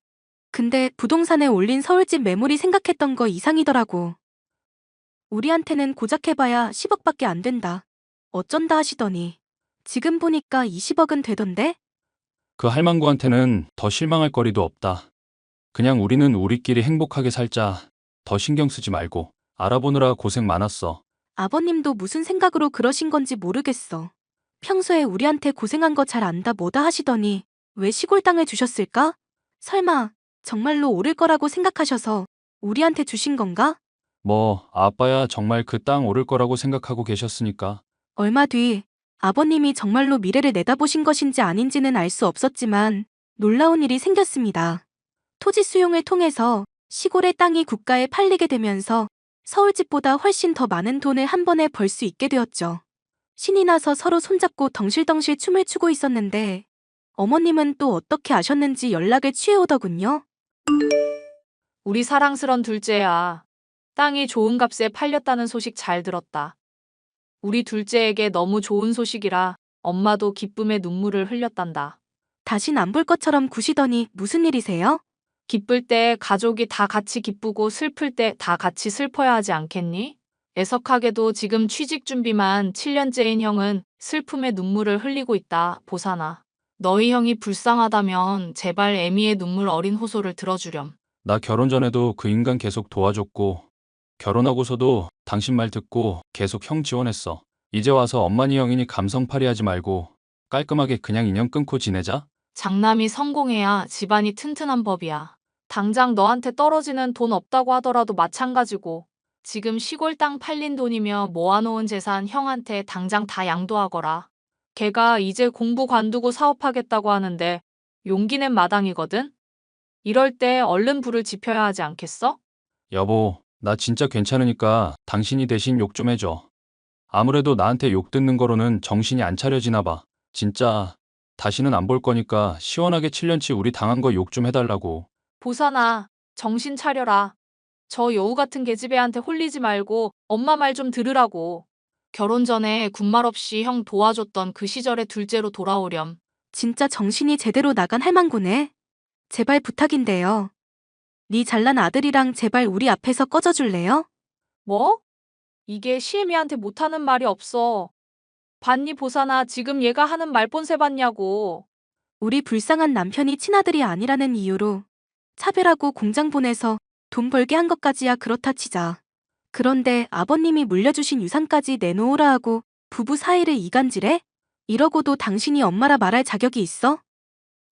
근데 부동산에 올린 서울집 매물이 생각했던 거 이상이더라고. 우리한테는 고작 해봐야 10억밖에 안 된다. 어쩐다 하시더니. 지금 보니까 20억은 되던데?
그 할망구한테는 더 실망할 거리도 없다. 그냥 우리는 우리끼리 행복하게 살자. 더 신경 쓰지 말고. 알아보느라 고생 많았어.
아버님도 무슨 생각으로 그러신 건지 모르겠어. 평소에 우리한테 고생한 거 잘 안다 뭐다 하시더니 왜 시골 땅을 주셨을까? 설마 정말로 오를 거라고 생각하셔서 우리한테 주신 건가?
뭐 아빠야 정말 그 땅 오를 거라고 생각하고 계셨으니까.
얼마 뒤 아버님이 정말로 미래를 내다보신 것인지 아닌지는 알 수 없었지만 놀라운 일이 생겼습니다. 토지 수용을 통해서 시골의 땅이 국가에 팔리게 되면서 서울집보다 훨씬 더 많은 돈을 한 번에 벌 수 있게 되었죠. 신이 나서 서로 손잡고 덩실덩실 춤을 추고 있었는데 어머님은 또 어떻게 아셨는지 연락을 취해오더군요.
우리 사랑스런 둘째야. 땅이 좋은 값에 팔렸다는 소식 잘 들었다. 우리 둘째에게 너무 좋은 소식이라 엄마도 기쁨의 눈물을 흘렸단다.
다신 안 볼 것처럼 구시더니 무슨 일이세요?
기쁠 때 가족이 다 같이 기쁘고 슬플 때 다 같이 슬퍼야 하지 않겠니? 애석하게도 지금 취직 준비만 7년째인 형은 슬픔의 눈물을 흘리고 있다, 보사나. 너희 형이 불쌍하다면 제발 애미의 눈물 어린 호소를 들어주렴.
나 결혼 전에도 그 인간 계속 도와줬고 결혼하고서도 당신 말 듣고 계속 형 지원했어. 이제 와서 엄마니 형이니 감성팔이 하지 말고 깔끔하게 그냥 인연 끊고 지내자?
장남이 성공해야 집안이 튼튼한 법이야. 당장 너한테 떨어지는 돈 없다고 하더라도 마찬가지고. 지금 시골 땅 팔린 돈이며 모아놓은 재산 형한테 당장 다 양도하거라. 걔가 이제 공부 관두고 사업하겠다고 하는데 용기 낸 마당이거든? 이럴 때 얼른 불을 지펴야 하지 않겠어?
여보, 나 진짜 괜찮으니까 당신이 대신 욕 좀 해줘. 아무래도 나한테 욕 듣는 거로는 정신이 안 차려지나 봐. 진짜 다시는 안 볼 거니까 시원하게 7년치 우리 당한 거 욕 좀 해달라고.
보사나, 정신 차려라. 저 여우 같은 계집애한테 홀리지 말고 엄마 말 좀 들으라고. 결혼 전에 군말 없이 형 도와줬던 그 시절의 둘째로 돌아오렴.
진짜 정신이 제대로 나간 할망구네. 제발 부탁인데요. 네 잘난 아들이랑 제발 우리 앞에서 꺼져줄래요?
뭐? 이게 시애미한테 못하는 말이 없어. 봤니 보사나 지금 얘가 하는 말본새 봤냐고.
우리 불쌍한 남편이 친아들이 아니라는 이유로 차별하고 공장 보내서 돈 벌게 한 것까지야 그렇다 치자. 그런데 아버님이 물려주신 유산까지 내놓으라 하고 부부 사이를 이간질해? 이러고도 당신이 엄마라 말할 자격이 있어?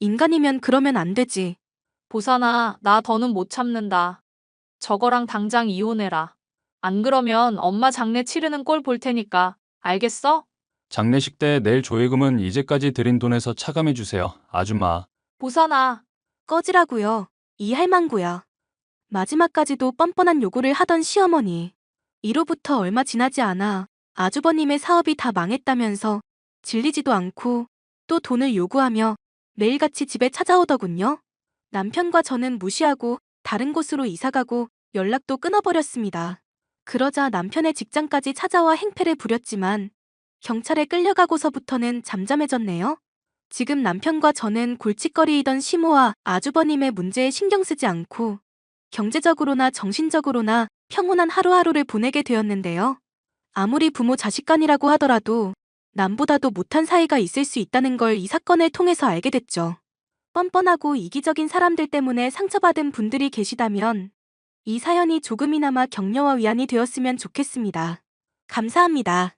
인간이면 그러면 안 되지.
보사나, 나 더는 못 참는다. 저거랑 당장 이혼해라. 안 그러면 엄마 장례 치르는 꼴 볼 테니까. 알겠어?
장례식 때 내일 조회금은 이제까지 드린 돈에서 차감해 주세요, 아줌마.
보사나,
꺼지라고요. 이 할망구야. 마지막까지도 뻔뻔한 요구를 하던 시어머니. 이로부터 얼마 지나지 않아 아주버님의 사업이 다 망했다면서 질리지도 않고 또 돈을 요구하며 매일같이 집에 찾아오더군요. 남편과 저는 무시하고 다른 곳으로 이사가고 연락도 끊어버렸습니다. 그러자 남편의 직장까지 찾아와 행패를 부렸지만 경찰에 끌려가고서부터는 잠잠해졌네요. 지금 남편과 저는 골칫거리이던 시모와 아주버님의 문제에 신경 쓰지 않고 경제적으로나 정신적으로나 평온한 하루하루를 보내게 되었는데요. 아무리 부모 자식 간이라고 하더라도 남보다도 못한 사이가 있을 수 있다는 걸 이 사건을 통해서 알게 됐죠. 뻔뻔하고 이기적인 사람들 때문에 상처받은 분들이 계시다면 이 사연이 조금이나마 격려와 위안이 되었으면 좋겠습니다. 감사합니다.